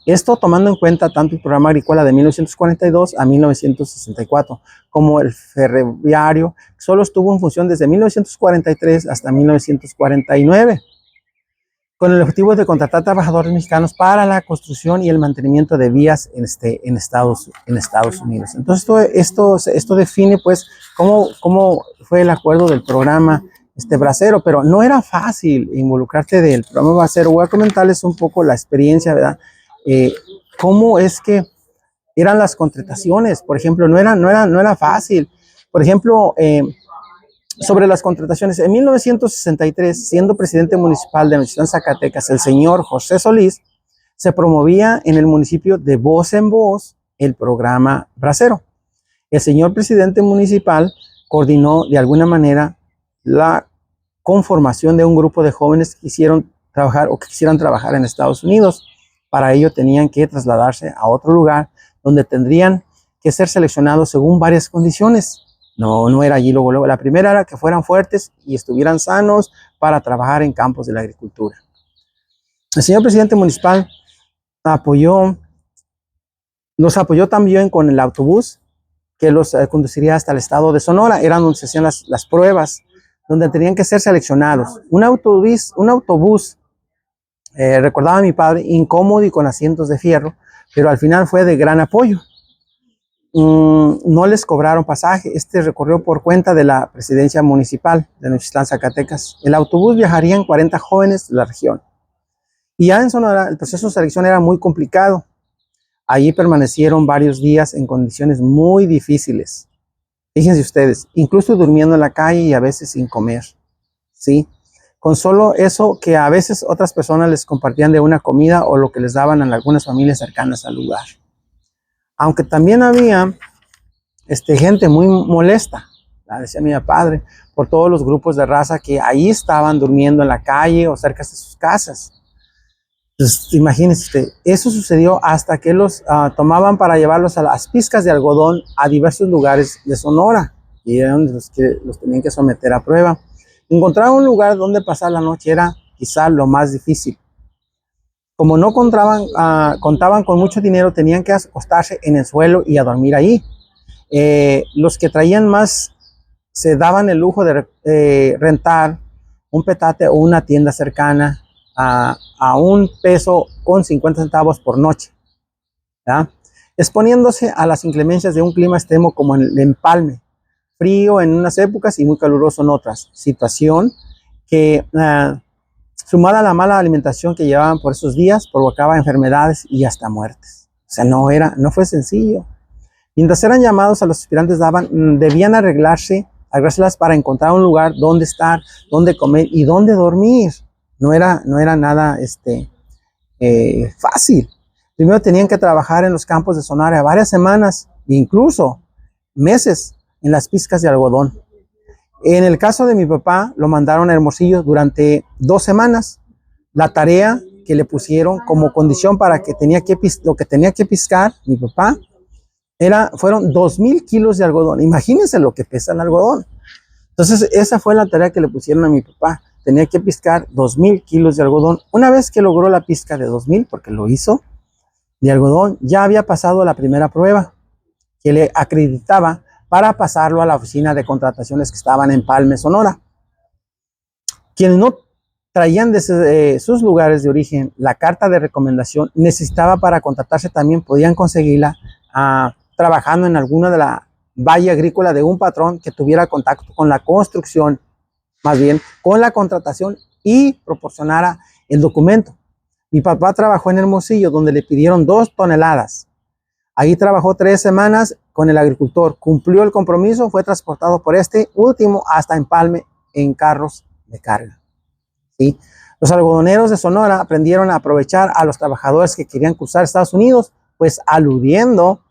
Esto tomando en cuenta tanto el programa agrícola de 1942 a 1964 como el ferroviario, que solo estuvo en función desde 1943 hasta 1949, con el objetivo de contratar trabajadores mexicanos para la construcción y el mantenimiento de vías en Estados Unidos. Entonces esto define pues cómo fue el acuerdo del programa Bracero, pero no era fácil involucrarte del programa Bracero. Voy a comentarles un poco la experiencia, ¿verdad? Cómo es que eran las contrataciones. Por ejemplo, no era fácil. Por ejemplo, sobre las contrataciones, en 1963, siendo presidente municipal de Nochistán, Zacatecas, el señor José Solís, se promovía en el municipio de voz en voz el programa Bracero. El señor presidente municipal coordinó de alguna manera la conformación de un grupo de jóvenes que quisieran trabajar en Estados Unidos. Para ello tenían que trasladarse a otro lugar donde tendrían que ser seleccionados según varias condiciones. No era allí luego. La primera era que fueran fuertes y estuvieran sanos para trabajar en campos de la agricultura. El señor presidente municipal los apoyó también con el autobús que los conduciría hasta el estado de Sonora. Eran donde se hacían las pruebas, donde tenían que ser seleccionados. Un autobús recordaba a mi padre, incómodo y con asientos de fierro, pero al final fue de gran apoyo. No les cobraron pasaje. Recorrió por cuenta de la presidencia municipal de Nochistán, Zacatecas. El autobús viajarían 40 jóvenes de la región. Y ya en Sonora el proceso de selección era muy complicado. Allí permanecieron varios días en condiciones muy difíciles. Fíjense ustedes, incluso durmiendo en la calle y a veces sin comer, ¿sí? Con solo eso que a veces otras personas les compartían de una comida o lo que les daban a algunas familias cercanas al lugar. Aunque también había gente muy molesta, decía mi padre, por todos los grupos de raza que ahí estaban durmiendo en la calle o cerca de sus casas. Entonces, imagínense, eso sucedió hasta que los tomaban para llevarlos a las pizcas de algodón a diversos lugares de Sonora, y eran los tenían que someter a prueba. Encontrar un lugar donde pasar la noche era quizá lo más difícil. Como no contaban con mucho dinero, tenían que acostarse en el suelo y a dormir ahí. Los que traían más se daban el lujo de rentar un petate o una tienda cercana a $1.50 por noche, ¿verdad? Exponiéndose a las inclemencias de un clima extremo como el empalme, frío en unas épocas y muy caluroso en otras. Situación que, sumada a la mala alimentación que llevaban por esos días, provocaba enfermedades y hasta muertes. O sea, no fue sencillo. Mientras eran llamados, a los aspirantes debían arreglárselas para encontrar un lugar donde estar, donde comer y donde dormir. No era nada fácil. Primero tenían que trabajar en los campos de Sonora varias semanas, incluso meses, en las pizcas de algodón. En el caso de mi papá, lo mandaron a Hermosillo durante 2 semanas. La tarea que le pusieron como condición para que lo que tenía que piscar mi papá fueron 2,000 kilos de algodón. Imagínense lo que pesa el algodón. Entonces, esa fue la tarea que le pusieron a mi papá. Tenía que piscar 2,000 kilos de algodón. Una vez que logró la pizca de 2,000, porque lo hizo, de algodón, ya había pasado la primera prueba que le acreditaba para pasarlo a la oficina de contrataciones que estaban en Empalme, Sonora. Quienes no traían de sus lugares de origen la carta de recomendación, necesitaba para contratarse también, podían conseguirla trabajando en alguna de la valle agrícola de un patrón que tuviera contacto con la construcción, más bien con la contratación, y proporcionara el documento. Mi papá trabajó en Hermosillo, donde le pidieron 2 toneladas. Ahí trabajó 3 semanas con el agricultor, cumplió el compromiso, fue transportado por este último hasta Empalme en carros de carga. ¿Sí? Los algodoneros de Sonora aprendieron a aprovechar a los trabajadores que querían cruzar Estados Unidos, pues aludiendo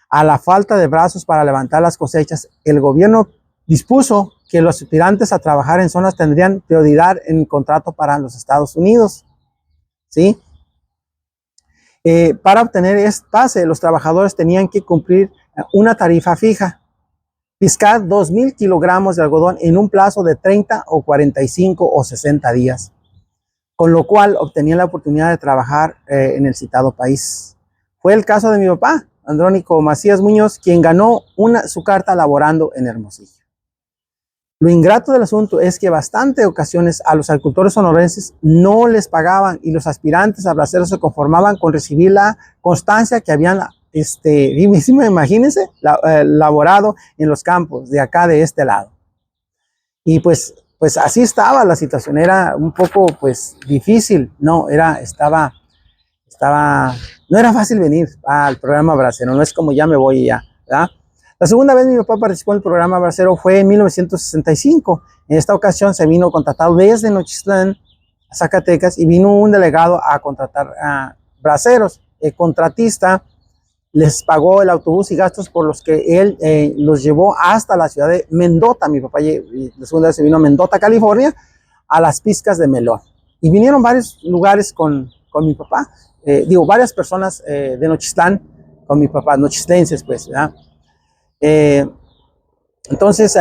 a la falta de brazos para levantar las cosechas, el gobierno dispuso que los aspirantes a trabajar en zonas tendrían prioridad en el contrato para los Estados Unidos. ¿Sí? Para obtener este pase, los trabajadores tenían que cumplir una tarifa fija, piscar 2,000 kilogramos de algodón en un plazo de 30 o 45 o 60 días, con lo cual obtenían la oportunidad de trabajar en el citado país. Fue el caso de mi papá, Andrónico Macías Muñoz, quien ganó su carta laborando en Hermosillo. Lo ingrato del asunto es que bastantes ocasiones a los agricultores sonorenses no les pagaban y los aspirantes a braceros se conformaban con recibir la constancia que habían, imagínense, laborado en los campos de acá, de este lado. Y pues así estaba la situación, era un poco pues difícil, no era fácil venir al programa bracero, no es como ya me voy ya, ¿verdad? La segunda vez mi papá participó en el programa bracero fue en 1965. En esta ocasión se vino contratado desde Nochistlán, Zacatecas, y vino un delegado a contratar a braceros. El contratista les pagó el autobús y gastos por los que él los llevó hasta la ciudad de Mendota. Mi papá la segunda vez se vino a Mendota, California, a las pizcas de melón. Y vinieron varios lugares con mi papá, varias personas de Nochistlán con mi papá, nochistlenses pues, ¿verdad? Entonces,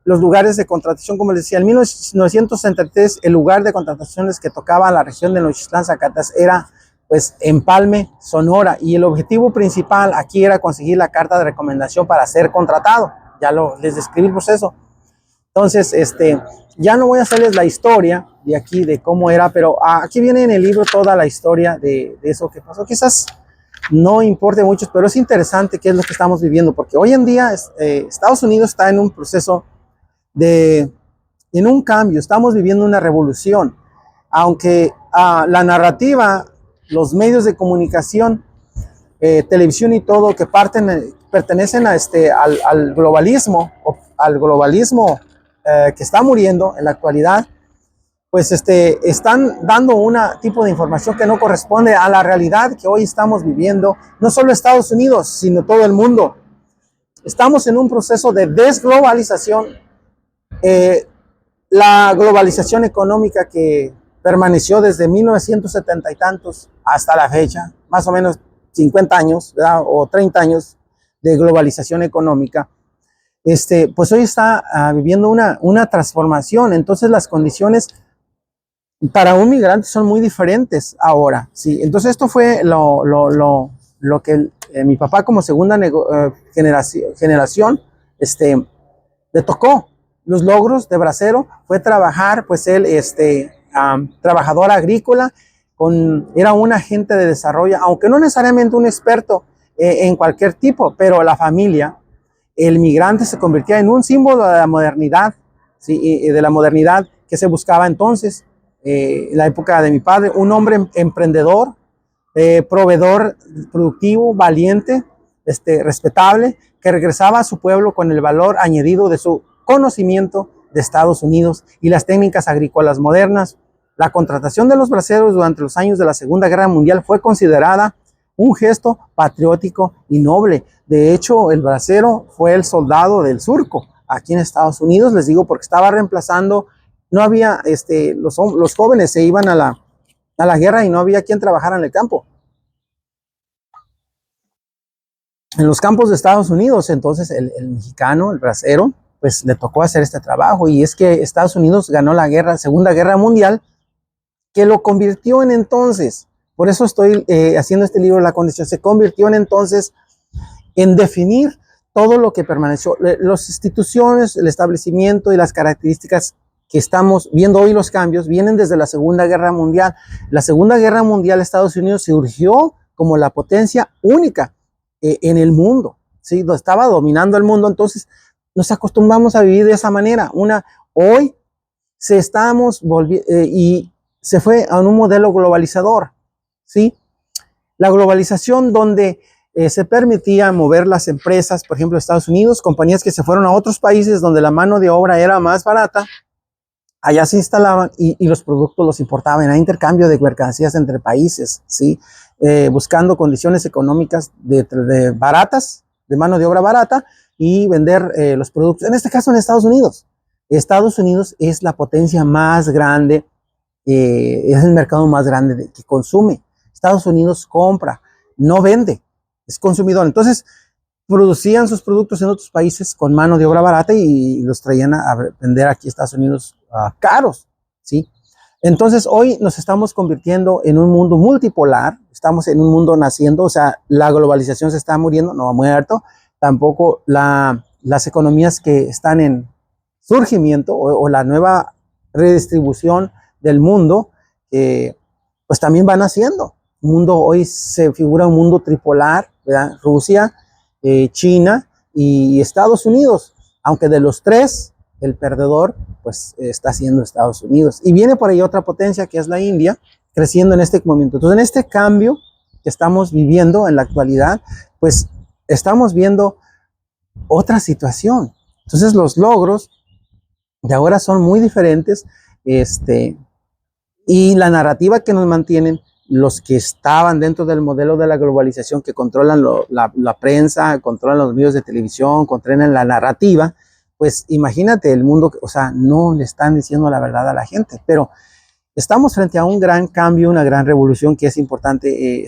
los lugares de contratación, como les decía, en 1963 el lugar de contrataciones que tocaba la región de Nochistlán, Zacatecas, era pues Empalme, Sonora, y el objetivo principal aquí era conseguir la carta de recomendación para ser contratado. Ya les describí el proceso. Entonces, ya no voy a hacerles la historia de aquí, de cómo era, pero aquí viene en el libro toda la historia de eso que pasó. Quizás no importe mucho, pero es interesante qué es lo que estamos viviendo, porque hoy en día Estados Unidos está en un proceso en un cambio, estamos viviendo una revolución, aunque la narrativa, los medios de comunicación, televisión y todo, que pertenecen al globalismo, que está muriendo en la actualidad, pues están dando un tipo de información que no corresponde a la realidad que hoy estamos viviendo, no solo Estados Unidos, sino todo el mundo. Estamos en un proceso de desglobalización. La globalización económica que permaneció desde 1970 y tantos hasta la fecha, más o menos 50 años, ¿verdad? O 30 años de globalización económica, pues hoy está viviendo una transformación. Entonces las condiciones para un migrante son muy diferentes ahora, ¿sí? Entonces esto fue lo que mi papá como segunda generación le tocó. Los logros de bracero fue trabajar, pues él trabajador agrícola, era un agente de desarrollo, aunque no necesariamente un experto en cualquier tipo, pero la familia, el migrante se convertía en un símbolo de la modernidad, ¿sí? Y de la modernidad que se buscaba entonces. En la época de mi padre, un hombre emprendedor, proveedor, productivo, valiente, respetable, que regresaba a su pueblo con el valor añadido de su conocimiento de Estados Unidos y las técnicas agrícolas modernas. La contratación de los braceros durante los años de la Segunda Guerra Mundial fue considerada un gesto patriótico y noble. De hecho, el bracero fue el soldado del surco aquí en Estados Unidos, les digo, porque estaba reemplazando. No había, los jóvenes se iban a a la guerra y no había quien trabajara en el campo. En los campos de Estados Unidos, entonces el mexicano, el bracero, pues le tocó hacer este trabajo, y es que Estados Unidos ganó la guerra, Segunda Guerra Mundial, que lo convirtió en entonces, por eso estoy haciendo este libro, La Condición, se convirtió en entonces en definir todo lo que permaneció, las instituciones, el establecimiento y las características que estamos viendo hoy. Los cambios vienen desde la Segunda Guerra Mundial. La Segunda Guerra Mundial, Estados Unidos surgió como la potencia única en el mundo, ¿sí? Estaba dominando el mundo, entonces nos acostumbramos a vivir de esa manera. Hoy se estamos volviendo y se fue a un modelo globalizador, ¿sí? La globalización donde se permitía mover las empresas, por ejemplo, Estados Unidos, compañías que se fueron a otros países donde la mano de obra era más barata, allá se instalaban y los productos los importaban, a intercambio de mercancías entre países, ¿sí? Buscando condiciones económicas baratas, de mano de obra barata, y vender los productos, en este caso en Estados Unidos. Estados Unidos es la potencia más grande, es el mercado más grande que consume. Estados Unidos compra, no vende, es consumidor. Entonces, producían sus productos en otros países con mano de obra barata y los traían a vender aquí a Estados Unidos caros, ¿sí? Entonces, hoy nos estamos convirtiendo en un mundo multipolar, estamos en un mundo naciendo, o sea, la globalización se está muriendo, no ha muerto, tampoco las economías que están en surgimiento o la nueva redistribución del mundo, pues también van naciendo. Mundo, hoy se figura un mundo tripolar, ¿verdad? Rusia, China y Estados Unidos, aunque de los tres, el perdedor pues está siendo Estados Unidos. Y viene por ahí otra potencia que es la India, creciendo en este momento. Entonces, en este cambio que estamos viviendo en la actualidad, pues estamos viendo otra situación. Entonces, los logros de ahora son muy diferentes, y la narrativa que nos mantienen los que estaban dentro del modelo de la globalización, que controlan la prensa, controlan los medios de televisión, controlan la narrativa, pues imagínate el mundo, o sea, no le están diciendo la verdad a la gente, pero estamos frente a un gran cambio, una gran revolución que es importante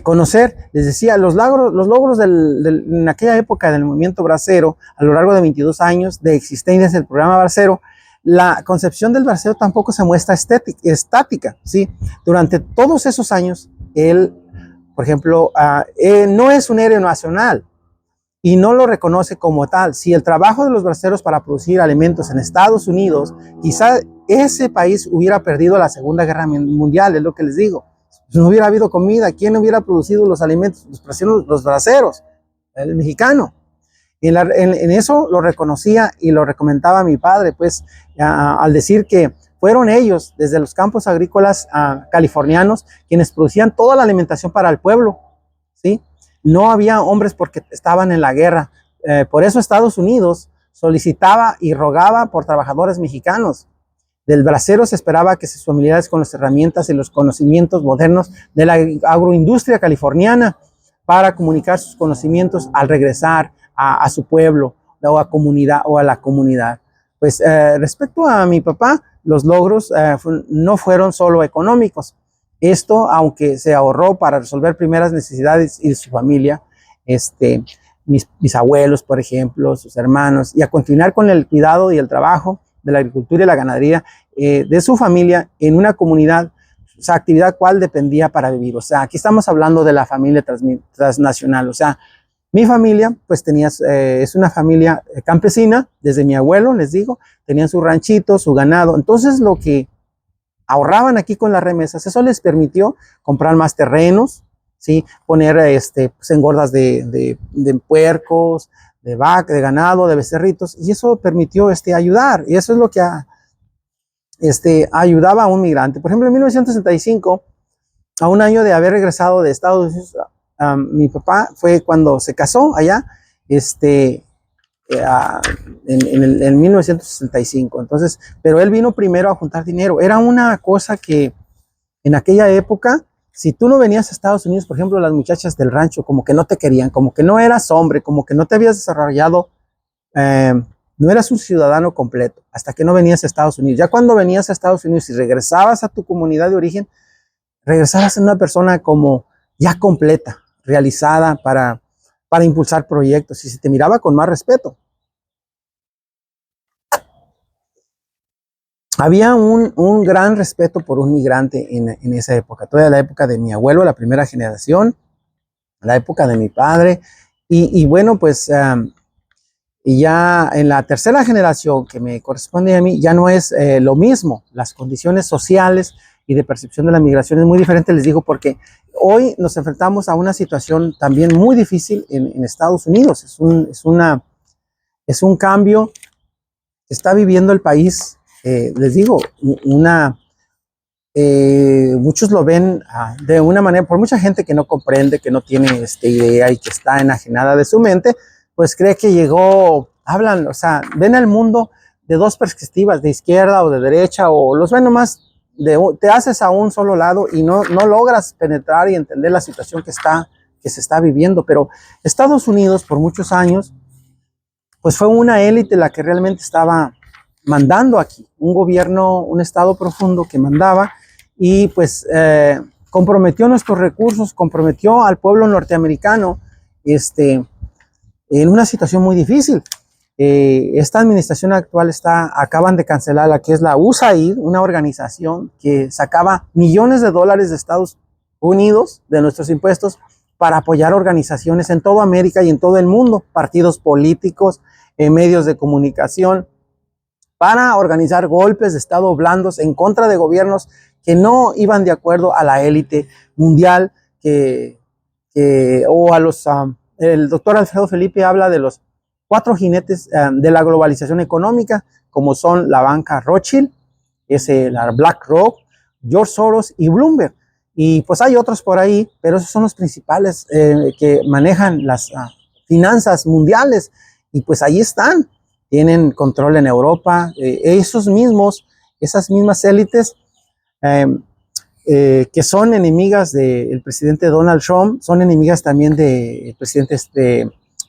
conocer. Les decía, los logros en aquella época del movimiento bracero, a lo largo de 22 años de existencia del programa bracero, la concepción del bracero tampoco se muestra estática, ¿sí? Durante todos esos años, él, por ejemplo, no es un héroe nacional y no lo reconoce como tal. Si el trabajo de los braceros para producir alimentos en Estados Unidos, quizá ese país hubiera perdido la Segunda Guerra Mundial, es lo que les digo. No hubiera habido comida, ¿quién hubiera producido los alimentos? Los braceros, el mexicano. En eso lo reconocía y lo recomendaba mi padre, pues, al decir que fueron ellos, desde los campos agrícolas californianos, quienes producían toda la alimentación para el pueblo, ¿sí? No había hombres porque estaban en la guerra. Por eso Estados Unidos solicitaba y rogaba por trabajadores mexicanos. Del bracero se esperaba que sus familiares, con las herramientas y los conocimientos modernos de la agroindustria californiana, para comunicar sus conocimientos al regresar a su pueblo o a la comunidad. Pues respecto a mi papá, los logros no fueron solo económicos. Esto, aunque se ahorró para resolver primeras necesidades y de su familia, mis abuelos, por ejemplo, sus hermanos, y a continuar con el cuidado y el trabajo de la agricultura y la ganadería de su familia en una comunidad, esa actividad cual dependía para vivir. O sea, aquí estamos hablando de la familia transnacional. O sea, mi familia, pues es una familia campesina, desde mi abuelo, les digo, tenían su ranchito, su ganado. Entonces, lo que ahorraban aquí con las remesas, eso les permitió comprar más terrenos, ¿sí? Poner pues, engordas de puercos, de vaca, de ganado, de becerritos, y eso permitió ayudar, y eso es lo que ayudaba a un migrante. Por ejemplo, en 1965, a un año de haber regresado de Estados Unidos, mi papá fue cuando se casó allá, en 1965. Entonces, pero él vino primero a juntar dinero. Era una cosa que en aquella época, si tú no venías a Estados Unidos, por ejemplo, las muchachas del rancho como que no te querían, como que no eras hombre, como que no te habías desarrollado No eras un ciudadano completo hasta que no venías a Estados Unidos. Ya cuando venías a Estados Unidos y regresabas a tu comunidad de origen, regresabas en una persona como ya completa, realizada para impulsar proyectos y se te miraba con más respeto. Había un gran respeto por un migrante en esa época, toda la época de mi abuelo, la primera generación, la época de mi padre, y bueno, pues y ya en la tercera generación que me corresponde a mí, ya no es lo mismo. Las condiciones sociales y de percepción de la migración es muy diferente, les digo, porque hoy nos enfrentamos a una situación también muy difícil en Estados Unidos. Es un cambio que está viviendo el país, les digo, muchos lo ven de una manera, por mucha gente que no comprende, que no tiene idea y que está enajenada de su mente, pues cree que llegó, hablan, o sea, ven el mundo de dos perspectivas, de izquierda o de derecha, o los ven nomás, te haces a un solo lado y no logras penetrar y entender la situación que se está viviendo. Pero Estados Unidos, por muchos años, pues fue una élite la que realmente estaba mandando aquí, un gobierno, un estado profundo que mandaba y pues comprometió nuestros recursos, comprometió al pueblo norteamericano en una situación muy difícil. Esta administración actual acaban de cancelar la que es la USAID, una organización que sacaba millones de dólares de Estados Unidos, de nuestros impuestos, para apoyar organizaciones en toda América y en todo el mundo, partidos políticos, medios de comunicación, para organizar golpes de Estado blandos en contra de gobiernos que no iban de acuerdo a la élite mundial, o a los... el doctor Alfredo Felipe habla de los 4 jinetes de la globalización económica, como son la banca Rothschild, la BlackRock, George Soros y Bloomberg. Y pues hay otros por ahí, pero esos son los principales que manejan las finanzas mundiales. Y pues ahí están, tienen control en Europa. Esas mismas élites que son enemigas del presidente Donald Trump, son enemigas también del presidente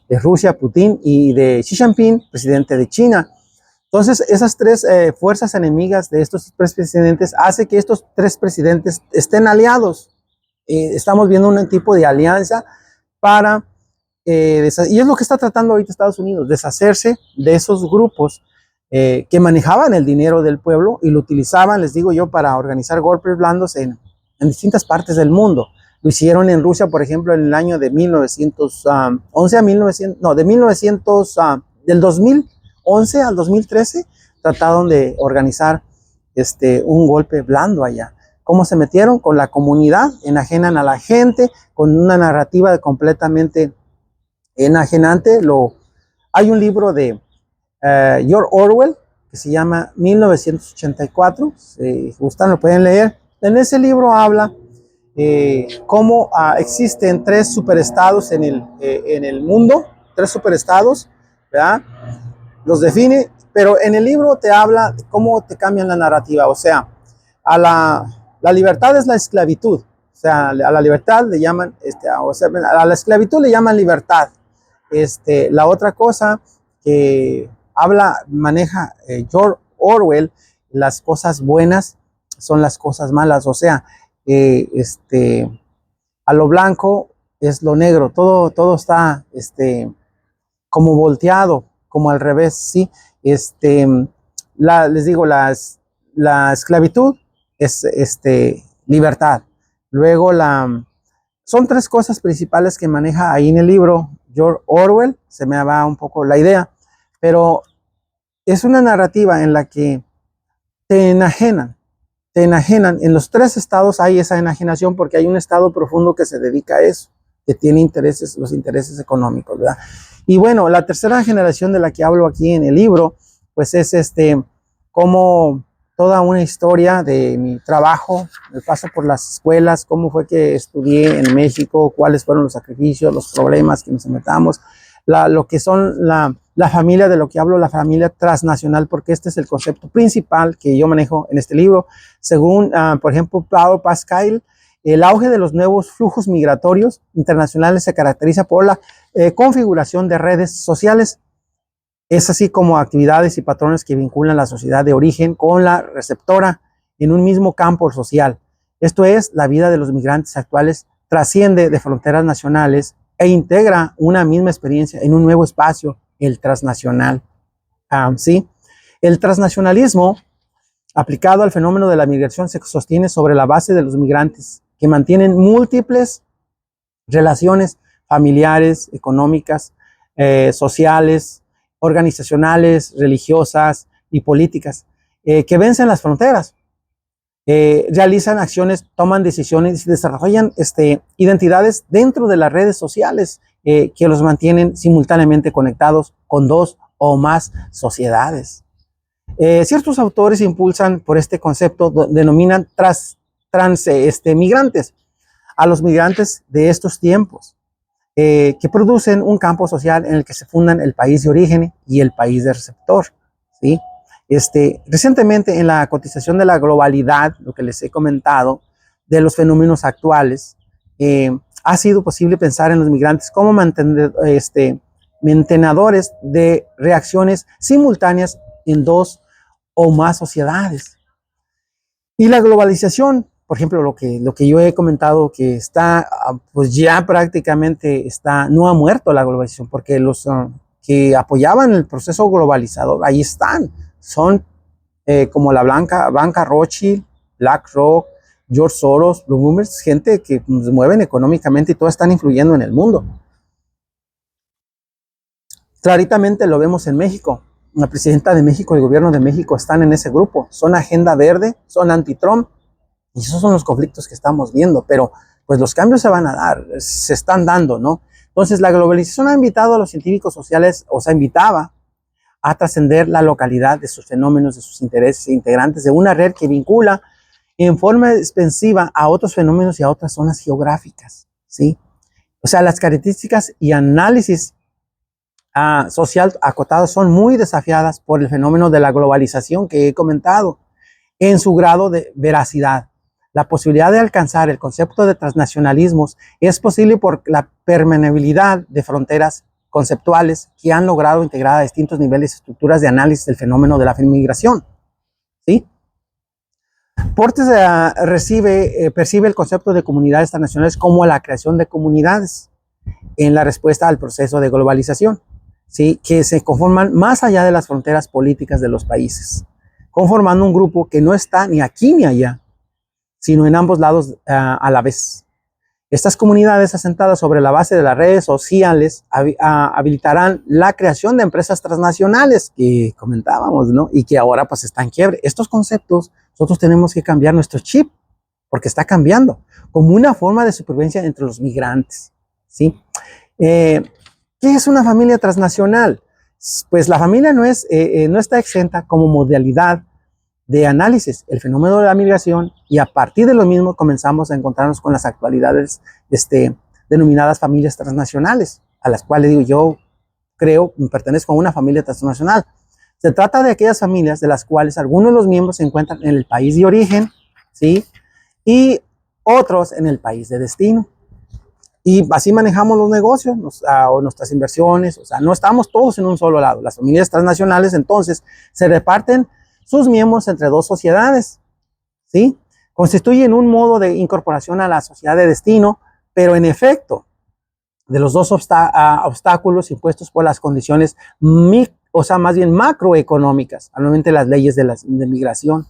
de Rusia, Putin, y de Xi Jinping, presidente de China. Entonces, esas 3 fuerzas enemigas de estos 3 presidentes hace que estos 3 presidentes estén aliados. Estamos viendo un tipo de alianza para, y es lo que está tratando ahorita Estados Unidos, deshacerse de esos grupos que manejaban el dinero del pueblo y lo utilizaban, les digo yo, para organizar golpes blandos en distintas partes del mundo. Lo hicieron en Rusia, por ejemplo, en el año de 1911 a 1900, no, del 2011 al 2013, trataron de organizar un golpe blando allá. ¿Cómo se metieron? Con la comunidad, enajenan a la gente, con una narrativa completamente enajenante. Hay un libro de George Orwell que se llama 1984, si gustan lo pueden leer. En ese libro habla cómo existen 3 superestados en el mundo, 3 superestados, ¿verdad? Los define, pero en el libro te habla de cómo te cambian la narrativa. O sea, la libertad es la esclavitud. O sea, a la libertad le llaman, a la esclavitud le llaman libertad. La otra cosa que maneja George Orwell, las cosas buenas son las cosas malas. O sea, a lo blanco es lo negro. Todo está como volteado, como al revés, ¿sí? Les digo, la esclavitud es libertad. Luego son 3 cosas principales que maneja ahí en el libro George Orwell. Se me va un poco la idea, pero es una narrativa en la que te enajenan. En los 3 estados hay esa enajenación porque hay un estado profundo que se dedica a eso, que tiene los intereses económicos, ¿verdad? Y bueno, la tercera generación de la que hablo aquí en el libro, pues es como toda una historia de mi trabajo, el paso por las escuelas, cómo fue que estudié en México, cuáles fueron los sacrificios, los problemas que nos enfrentamos, lo que son la familia, de lo que hablo, la familia transnacional, porque este es el concepto principal que yo manejo en este libro. Según, por ejemplo, Pablo Pascal, el auge de los nuevos flujos migratorios internacionales se caracteriza por la configuración de redes sociales Es así como actividades y patrones que vinculan la sociedad de origen con la receptora en un mismo campo social. Esto es, la vida de los migrantes actuales trasciende de fronteras nacionales e integra una misma experiencia en un nuevo espacio, el transnacional. ¿Sí? El transnacionalismo aplicado al fenómeno de la migración se sostiene sobre la base de los migrantes que mantienen múltiples relaciones familiares, económicas, sociales, organizacionales, religiosas y políticas, que vencen las fronteras, realizan acciones, toman decisiones y desarrollan identidades dentro de las redes sociales que los mantienen simultáneamente conectados con dos o más sociedades. Ciertos autores impulsan por este concepto, denominan migrantes a los migrantes de estos tiempos, que producen un campo social en el que se fundan el país de origen y el país de receptor, ¿sí? Recientemente en la cotización de la globalidad, lo que les he comentado, de los fenómenos actuales, ha sido posible pensar en los migrantes como mantenedores de reacciones simultáneas en dos o más sociedades. Y la globalización, por ejemplo, lo que yo he comentado, que está, pues ya prácticamente no ha muerto la globalización, porque los que apoyaban el proceso globalizador, ahí están, son como la banca Rothschild, BlackRock, George Soros, Bloomberg, gente que nos mueven económicamente y todas están influyendo en el mundo. Claritamente lo vemos en México. La presidenta de México y el gobierno de México están en ese grupo. Son agenda verde, son anti-Trump. Y esos son los conflictos que estamos viendo. Pero pues los cambios se van a dar, se están dando, ¿no? Entonces la globalización ha invitado a los científicos sociales, o sea, invitaba a trascender la localidad de sus fenómenos, de sus intereses integrantes de una red que vincula en forma expansiva a otros fenómenos y a otras zonas geográficas, ¿sí? O sea, las características y análisis social acotados son muy desafiadas por el fenómeno de la globalización que he comentado en su grado de veracidad. La posibilidad de alcanzar el concepto de transnacionalismos es posible por la permeabilidad de fronteras conceptuales que han logrado integrar a distintos niveles y estructuras de análisis del fenómeno de la migración, ¿sí? Portes percibe el concepto de comunidades transnacionales como la creación de comunidades en la respuesta al proceso de globalización, ¿sí? Que se conforman más allá de las fronteras políticas de los países, conformando un grupo que no está ni aquí ni allá, sino en ambos lados a la vez. Estas comunidades asentadas sobre la base de las redes sociales habilitarán la creación de empresas transnacionales que comentábamos, ¿no? Y que ahora pues están en quiebre. Estos conceptos, nosotros tenemos que cambiar nuestro chip, porque está cambiando, como una forma de supervivencia entre los migrantes, ¿sí? ¿Qué es una familia transnacional? Pues la familia no está exenta como modalidad de análisis el fenómeno de la migración, y a partir de lo mismo comenzamos a encontrarnos con las actualidades denominadas familias transnacionales, a las cuales digo yo pertenezco a una familia transnacional. Se trata de aquellas familias de las cuales algunos de los miembros se encuentran en el país de origen, ¿sí? Y otros en el país de destino. Y así manejamos los negocios o nuestras inversiones. O sea, no estamos todos en un solo lado. Las familias transnacionales entonces se reparten sus miembros entre dos sociedades, ¿sí? Constituyen un modo de incorporación a la sociedad de destino, pero en efecto, de los dos obstáculos impuestos por las condiciones, más bien macroeconómicas, anualmente las leyes de migración.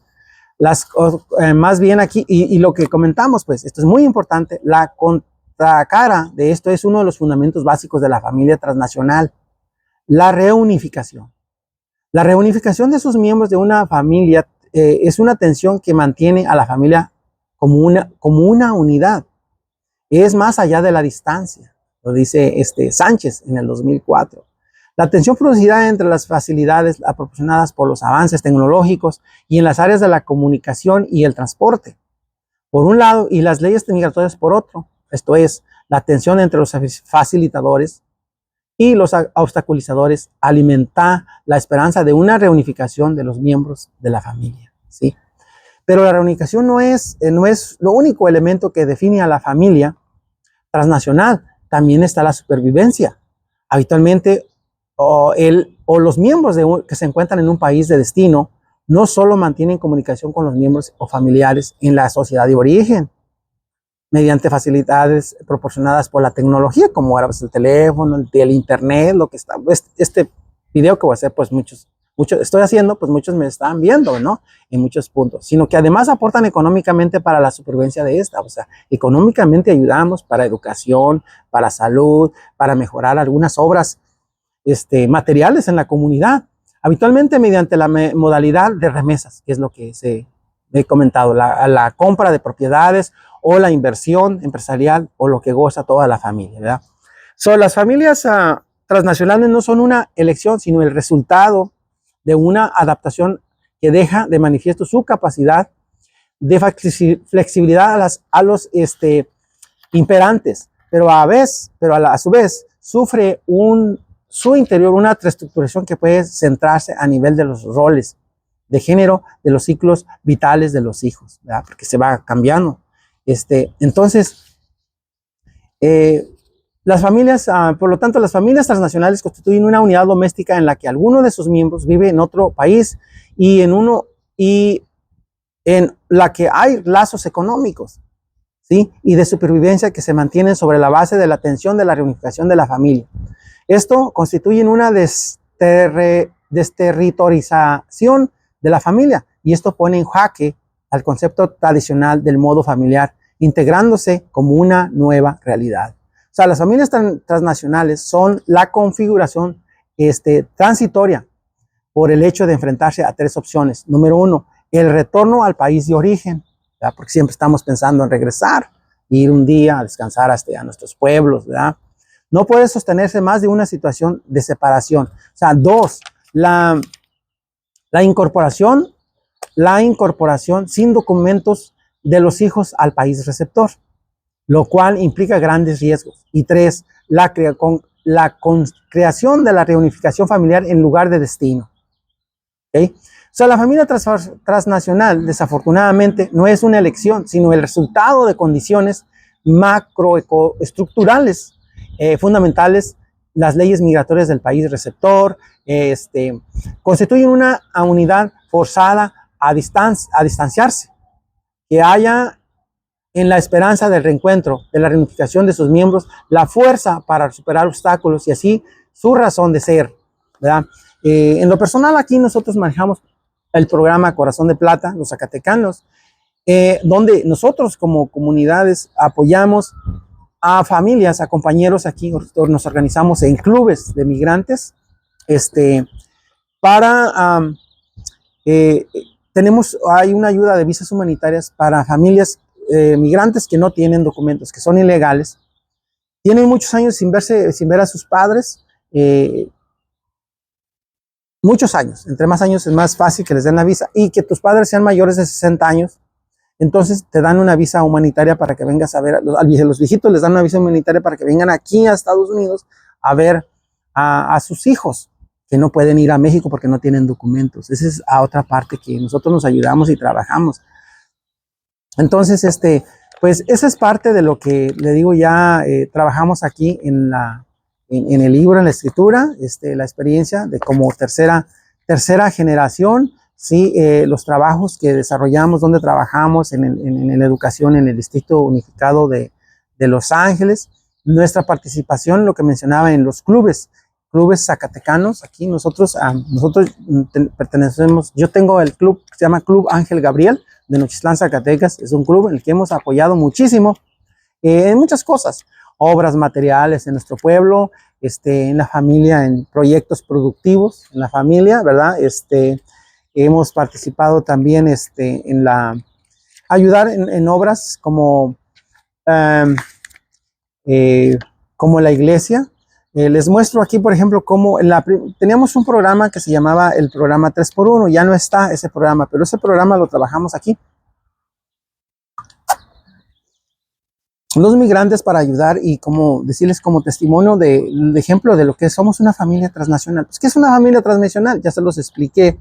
Más bien aquí, y lo que comentamos, pues, esto es muy importante, la contracara de esto es uno de los fundamentos básicos de la familia transnacional, la reunificación. La reunificación de sus miembros de una familia es una tensión que mantiene a la familia como una unidad. Es más allá de la distancia, lo dice Sánchez en el 2004. La tensión producida entre las facilidades proporcionadas por los avances tecnológicos y en las áreas de la comunicación y el transporte, por un lado, y las leyes migratorias por otro. Esto es, la tensión entre los facilitadores y los obstaculizadores alimenta la esperanza de una reunificación de los miembros de la familia, ¿sí? Pero la reunificación no es lo único elemento que define a la familia transnacional. También está la supervivencia. Habitualmente o los miembros que se encuentran en un país de destino no solo mantienen comunicación con los miembros o familiares en la sociedad de origen, mediante facilidades proporcionadas por la tecnología, como ahora el teléfono, el internet, lo que está, este video que voy a hacer, pues muchos estoy haciendo, pues muchos me están viendo, ¿no? En muchos puntos, sino que además aportan económicamente para la supervivencia de esta, o sea, económicamente ayudamos para educación, para salud, para mejorar algunas obras materiales en la comunidad, habitualmente mediante la modalidad de remesas, que es lo que he comentado, la compra de propiedades o la inversión empresarial o lo que goza toda la familia, ¿verdad? Las familias transnacionales no son una elección, sino el resultado de una adaptación que deja de manifiesto su capacidad de flexibilidad a los imperantes, pero a su vez sufre su interior una reestructuración que puede centrarse a nivel de los roles de género, de los ciclos vitales de los hijos, ¿verdad? Porque se va cambiando. Entonces, las familias, por lo tanto, las familias transnacionales constituyen una unidad doméstica en la que alguno de sus miembros vive en otro país y en la que hay lazos económicos, ¿sí? Y de supervivencia que se mantienen sobre la base de la atención de la reunificación de la familia. Esto constituye una desterritorización de la familia y esto pone en jaque al concepto tradicional del modo familiar, integrándose como una nueva realidad. O sea, las familias transnacionales son la configuración transitoria por el hecho de enfrentarse a tres opciones. Número uno, el retorno al país de origen, ¿verdad? Porque siempre estamos pensando en regresar, ir un día a descansar a nuestros pueblos, ¿verdad? No puede sostenerse más de una situación de separación. O sea, dos, la incorporación sin documentos de los hijos al país receptor, lo cual implica grandes riesgos. Y tres, la creación de la reunificación familiar en lugar de destino. ¿Okay? O sea, la familia transnacional, desafortunadamente, no es una elección, sino el resultado de condiciones macroestructurales fundamentales. Las leyes migratorias del país receptor constituyen una unidad forzada a distanciarse, que haya en la esperanza del reencuentro, de la reunificación de sus miembros, la fuerza para superar obstáculos y así su razón de ser, ¿verdad? En lo personal, aquí nosotros manejamos el programa Corazón de Plata, los zacatecanos, donde nosotros como comunidades apoyamos a familias, a compañeros aquí, nos organizamos en clubes de migrantes, hay una ayuda de visas humanitarias para familias migrantes que no tienen documentos, que son ilegales, tienen muchos años sin ver a sus padres, muchos años, entre más años es más fácil que les den la visa, y que tus padres sean mayores de 60 años, entonces te dan una visa humanitaria para que vengas a ver, los viejitos les dan una visa humanitaria para que vengan aquí a Estados Unidos a ver a sus hijos, que no pueden ir a México porque no tienen documentos. Esa es a otra parte que nosotros nos ayudamos y trabajamos. Entonces, pues esa es parte de lo que le digo, ya trabajamos aquí en el libro, en la escritura, la experiencia de como tercera generación, ¿sí? Los trabajos que desarrollamos, donde trabajamos en la educación en el Distrito Unificado de Los Ángeles, nuestra participación, lo que mencionaba en los clubes zacatecanos. Aquí nosotros pertenecemos, yo tengo el club que se llama Club Ángel Gabriel de Nochistlán, Zacatecas. Es un club en el que hemos apoyado muchísimo en muchas cosas, obras materiales en nuestro pueblo, en la familia, en proyectos productivos en la familia, ¿verdad? Hemos participado también en ayudar en obras como la iglesia. Les muestro aquí, por ejemplo, cómo teníamos un programa que se llamaba el programa 3x1, ya no está ese programa, pero ese programa lo trabajamos aquí. Los migrantes para ayudar y como decirles como testimonio de ejemplo de lo que somos una familia transnacional. Pues, ¿qué es una familia transnacional? Ya se los expliqué,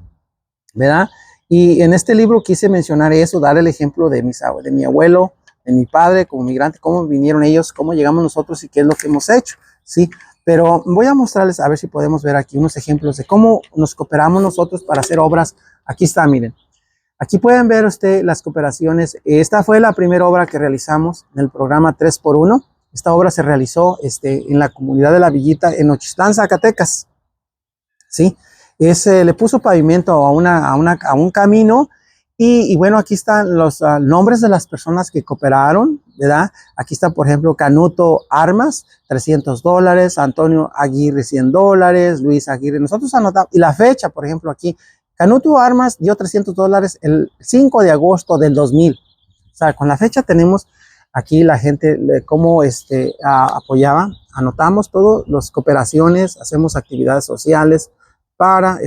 ¿verdad? Y en este libro quise mencionar eso, dar el ejemplo de mi abuelo, de mi padre como migrante, cómo vinieron ellos, cómo llegamos nosotros y qué es lo que hemos hecho, ¿sí? Pero voy a mostrarles, a ver si podemos ver aquí unos ejemplos de cómo nos cooperamos nosotros para hacer obras. Aquí está, miren. Aquí pueden ver usted las cooperaciones. Esta fue la primera obra que realizamos en el programa 3x1. Esta obra se realizó en la comunidad de La Villita, en Nochistlán, Zacatecas. ¿Sí? Le puso pavimento a un camino. Y bueno, aquí están los nombres de las personas que cooperaron, ¿verdad? Aquí está, por ejemplo, Canuto Armas, $300, Antonio Aguirre, $100, Luis Aguirre. Nosotros anotamos, y la fecha, por ejemplo, aquí, Canuto Armas dio $300 el 5 de agosto del 2000. O sea, con la fecha tenemos aquí la gente, cómo apoyaba. Anotamos todas las cooperaciones, hacemos actividades sociales para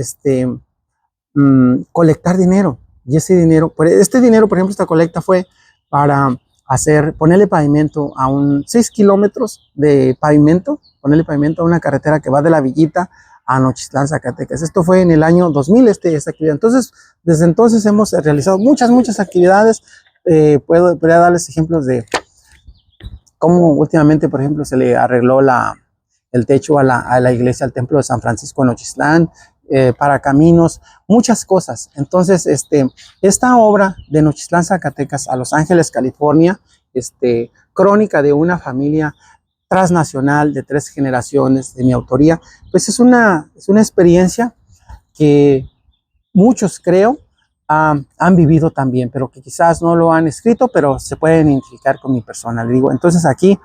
colectar dinero. Y este dinero, por ejemplo, esta colecta fue para ponerle pavimento a 6 kilómetros de pavimento, ponerle pavimento a una carretera que va de La Villita a Nochistlán, Zacatecas. Esto fue en el año 2000, esta actividad. Entonces, desde entonces hemos realizado muchas actividades. Podría darles ejemplos de cómo últimamente, por ejemplo, se le arregló el techo a la iglesia, al templo de San Francisco en Nochistlán, para caminos, muchas cosas. Entonces, esta obra de Nochistlán, Zacatecas a Los Ángeles, California, crónica de una familia transnacional de 3 generaciones de mi autoría, pues es una experiencia que muchos, creo, han vivido también, pero que quizás no lo han escrito, pero se pueden identificar con mi persona. Le digo, entonces aquí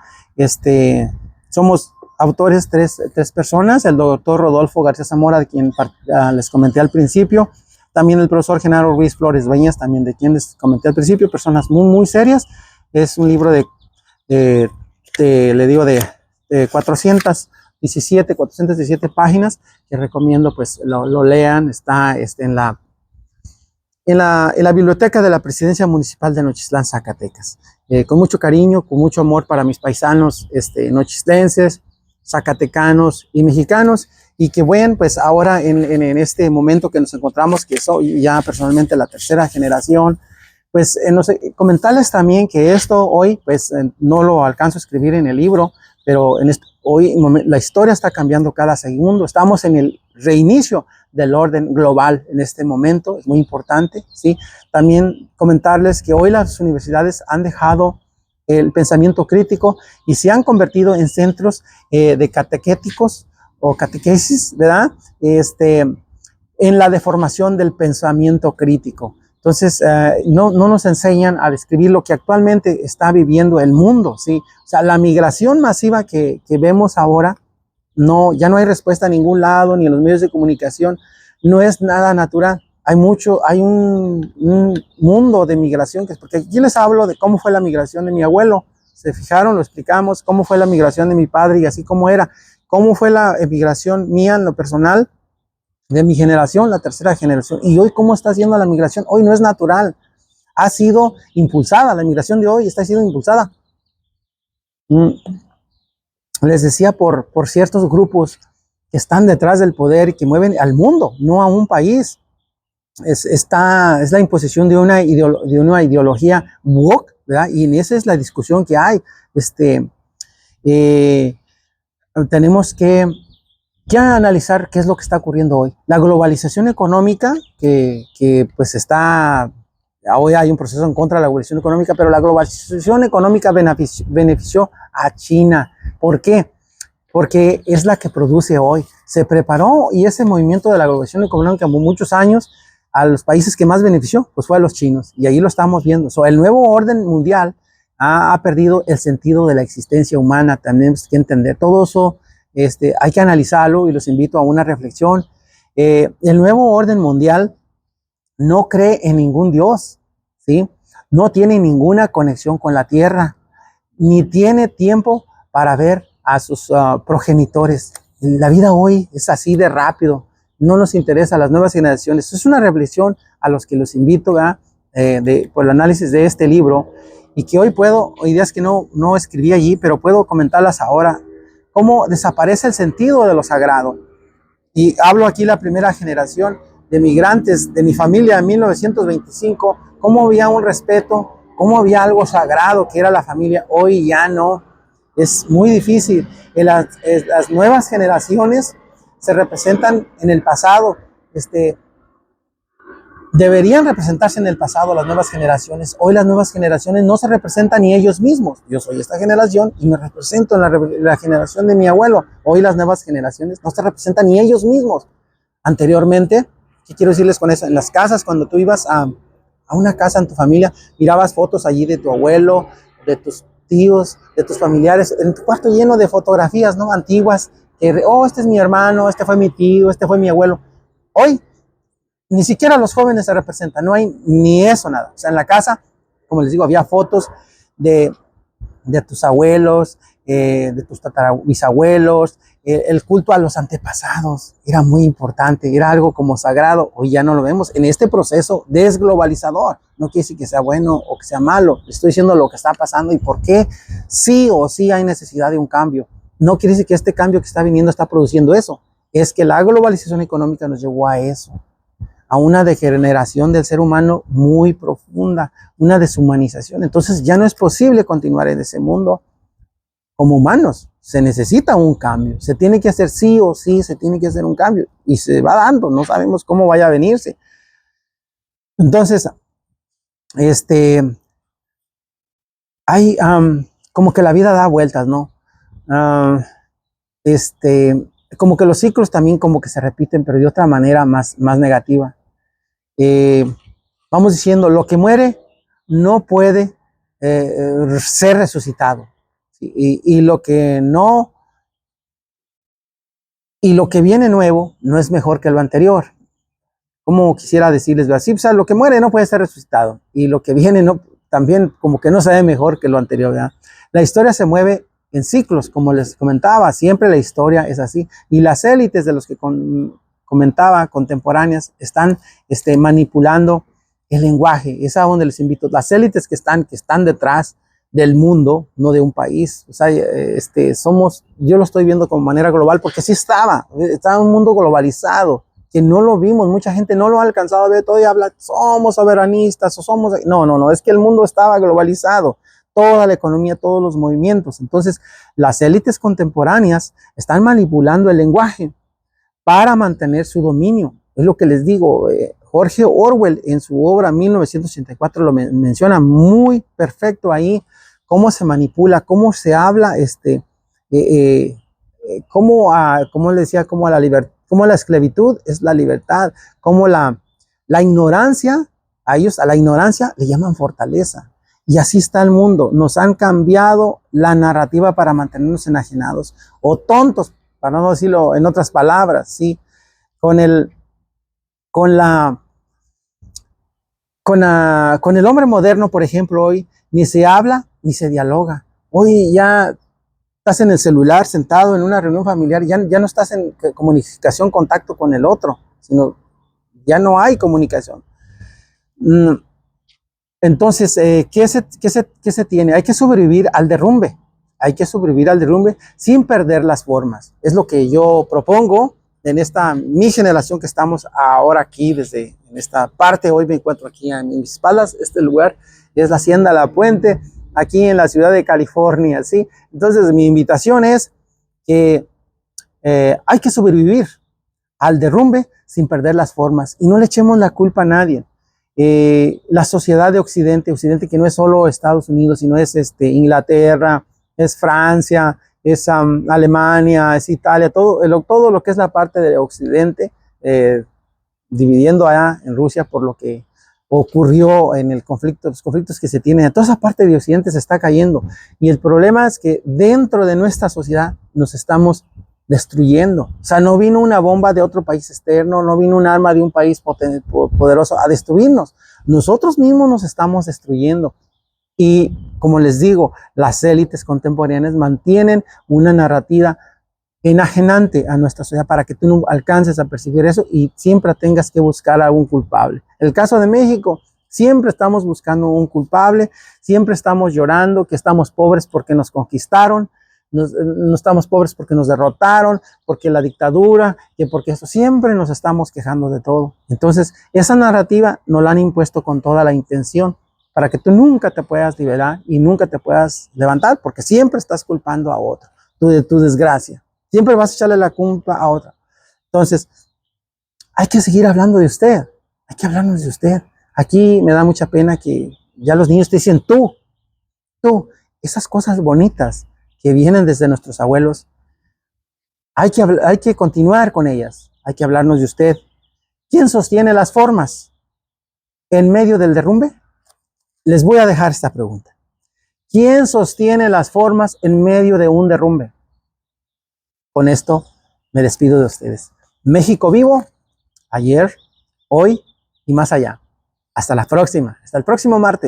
somos autores tres personas: el doctor Rodolfo García Zamora, de quien les comenté al principio, también el profesor Genaro Ruiz Flores Bañas, también de quien les comenté al principio, personas muy serias. Es un libro de 417 páginas, que recomiendo pues lo lean. Está en la biblioteca de la Presidencia Municipal de Nochistlán, Zacatecas. Con mucho cariño, con mucho amor para mis paisanos nochistlenses, zacatecanos y mexicanos, y que bueno, pues ahora en este momento que nos encontramos, que soy ya personalmente la 3ª generación, pues no sé, comentarles también que esto hoy, pues no lo alcanzo a escribir en el libro, pero hoy la historia está cambiando cada segundo. Estamos en el reinicio del orden global en este momento, es muy importante, ¿sí? También comentarles que hoy las universidades han dejado el pensamiento crítico y se han convertido en centros de catequéticos o catequesis, ¿verdad? En la deformación del pensamiento crítico. Entonces, no nos enseñan a describir lo que actualmente está viviendo el mundo, ¿sí? O sea, la migración masiva que vemos ahora, ya no hay respuesta a ningún lado, ni en los medios de comunicación, no es nada natural. Hay un mundo de migración, porque aquí les hablo de cómo fue la migración de mi abuelo. Se fijaron, lo explicamos, cómo fue la migración de mi padre y así como era. Cómo fue la migración mía en lo personal, de mi generación, la 3ª generación. Y hoy, ¿cómo está siendo la migración? Hoy no es natural. Ha sido impulsada, la migración de hoy está siendo impulsada. Les decía, por ciertos grupos que están detrás del poder y que mueven al mundo, no a un país. Es la imposición de una ideología woke, ¿verdad? Y esa es la discusión que hay. Tenemos que analizar qué es lo que está ocurriendo hoy. La globalización económica, que pues hoy hay un proceso en contra de la globalización económica, pero la globalización económica benefició a China. ¿Por qué? Porque es la que produce hoy. Se preparó, y ese movimiento de la globalización económica por muchos años, a los países que más benefició, pues fue a los chinos, y ahí lo estamos viendo. El nuevo orden mundial ha perdido el sentido de la existencia humana. Tenemos que entender todo eso. Hay que analizarlo, y los invito a una reflexión. El nuevo orden mundial no cree en ningún Dios, ¿sí? No tiene ninguna conexión con la tierra, ni tiene tiempo para ver a sus progenitores. La vida hoy es así de rápido, no nos interesa a las nuevas generaciones. Es una reflexión a los que los invito por el análisis de este libro, y que hoy días que no escribí allí, pero puedo comentarlas ahora. Cómo desaparece el sentido de lo sagrado. Y hablo aquí la 1ª generación de migrantes de mi familia en 1925, cómo había un respeto, cómo había algo sagrado que era la familia. Hoy ya no. Es muy difícil. Las nuevas generaciones se representan en el pasado. Deberían representarse en el pasado las nuevas generaciones. Hoy las nuevas generaciones no se representan ni ellos mismos. Yo soy esta generación y me represento en la generación de mi abuelo. Hoy las nuevas generaciones no se representan ni ellos mismos. Anteriormente, ¿qué quiero decirles con eso? En las casas, cuando tú ibas a una casa en tu familia, mirabas fotos allí de tu abuelo, de tus tíos, de tus familiares, en tu cuarto lleno de fotografías, ¿no? Antiguas, este es mi hermano, este fue mi tío, este fue mi abuelo. Hoy ni siquiera los jóvenes se representan, no hay ni eso, nada. O sea, en la casa, como les digo, había fotos de, de tus abuelos, de tus bisabuelos, el culto a los antepasados era muy importante, era algo como sagrado. Hoy ya no lo vemos en este proceso desglobalizador. No quiere decir que sea bueno o que sea malo, estoy diciendo lo que está pasando y por qué sí o sí hay necesidad de un cambio. No quiere decir que este cambio que está viniendo está produciendo eso, es que la globalización económica nos llevó a eso, a una degeneración del ser humano muy profunda, una deshumanización. Entonces ya no es posible continuar en ese mundo como humanos. Se necesita un cambio, se tiene que hacer sí o sí, se tiene que hacer un cambio y se va dando, no sabemos cómo vaya a venirse. Entonces, hay como que la vida da vueltas, ¿no? Uh, como que los ciclos también como que se repiten, pero de otra manera más negativa. Vamos diciendo, lo que muere no puede ser resucitado. ¿Sí? Y lo que no, y lo que viene nuevo no es mejor que lo anterior. Como quisiera decirles así, o sea, lo que muere no puede ser resucitado. Y lo que viene no, también como que no sabe mejor que lo anterior, ¿verdad? La historia se mueve en ciclos, como les comentaba, siempre la historia es así. Y las élites de los que comentaba, contemporáneas, están manipulando el lenguaje. Es a donde les invito. Las élites que están detrás del mundo, no de un país. O sea, yo lo estoy viendo como manera global, porque sí estaba un mundo globalizado, que no lo vimos, mucha gente no lo ha alcanzado a ver, todavía habla, somos soberanistas, o somos... No, es que el mundo estaba globalizado, toda la economía, todos los movimientos. Entonces, las élites contemporáneas están manipulando el lenguaje para mantener su dominio. Es lo que les digo, George Orwell en su obra 1984 lo menciona muy perfecto ahí, cómo se manipula, cómo se habla, como le decía, como la libertad, como la esclavitud es la libertad, como la ignorancia, a la ignorancia le llaman fortaleza. Y así está el mundo, nos han cambiado la narrativa para mantenernos enajenados o tontos, para no decirlo en otras palabras, ¿sí? Con el hombre moderno, por ejemplo, hoy ni se habla ni se dialoga. Hoy ya estás en el celular sentado en una reunión familiar, ya no estás en comunicación, contacto con el otro, sino ya no hay comunicación. Entonces, ¿qué se tiene? Hay que sobrevivir al derrumbe. Hay que sobrevivir al derrumbe sin perder las formas. Es lo que yo propongo en mi generación que estamos ahora aquí, en esta parte. Hoy me encuentro aquí en mis espaldas. Este lugar es la Hacienda La Puente, aquí en la ciudad de California, ¿sí? Entonces, mi invitación es que hay que sobrevivir al derrumbe sin perder las formas y no le echemos la culpa a nadie. La sociedad de Occidente que no es solo Estados Unidos, sino es Inglaterra, es Francia, es Alemania, es Italia, todo lo que es la parte de Occidente, dividiendo allá en Rusia por lo que ocurrió en los conflictos que se tienen. Toda esa parte de Occidente se está cayendo. Y el problema es que dentro de nuestra sociedad nos estamos destruyendo. O sea, no vino una bomba de otro país externo, no vino un arma de un país poderoso a destruirnos. Nosotros mismos nos estamos destruyendo. Y como les digo, las élites contemporáneas mantienen una narrativa enajenante a nuestra sociedad para que tú no alcances a percibir eso y siempre tengas que buscar a un culpable. El caso de México, siempre estamos buscando un culpable, siempre estamos llorando que estamos pobres porque nos conquistaron, no estamos pobres porque nos derrotaron, porque la dictadura, que porque eso, siempre nos estamos quejando de todo. Entonces, esa narrativa nos la han impuesto con toda la intención para que tú nunca te puedas liberar y nunca te puedas levantar, porque siempre estás culpando a otro de tu desgracia. Siempre vas a echarle la culpa a otro. Entonces, hay que seguir hablando de usted. Hay que hablarnos de usted. Aquí me da mucha pena que ya los niños te dicen tú. Esas cosas bonitas que vienen desde nuestros abuelos, hay que continuar con ellas. Hay que hablarnos de usted. ¿Quién sostiene las formas en medio del derrumbe? Les voy a dejar esta pregunta. ¿Quién sostiene las formas en medio de un derrumbe? Con esto me despido de ustedes. México vivo, ayer, hoy y más allá. Hasta la próxima. Hasta el próximo martes.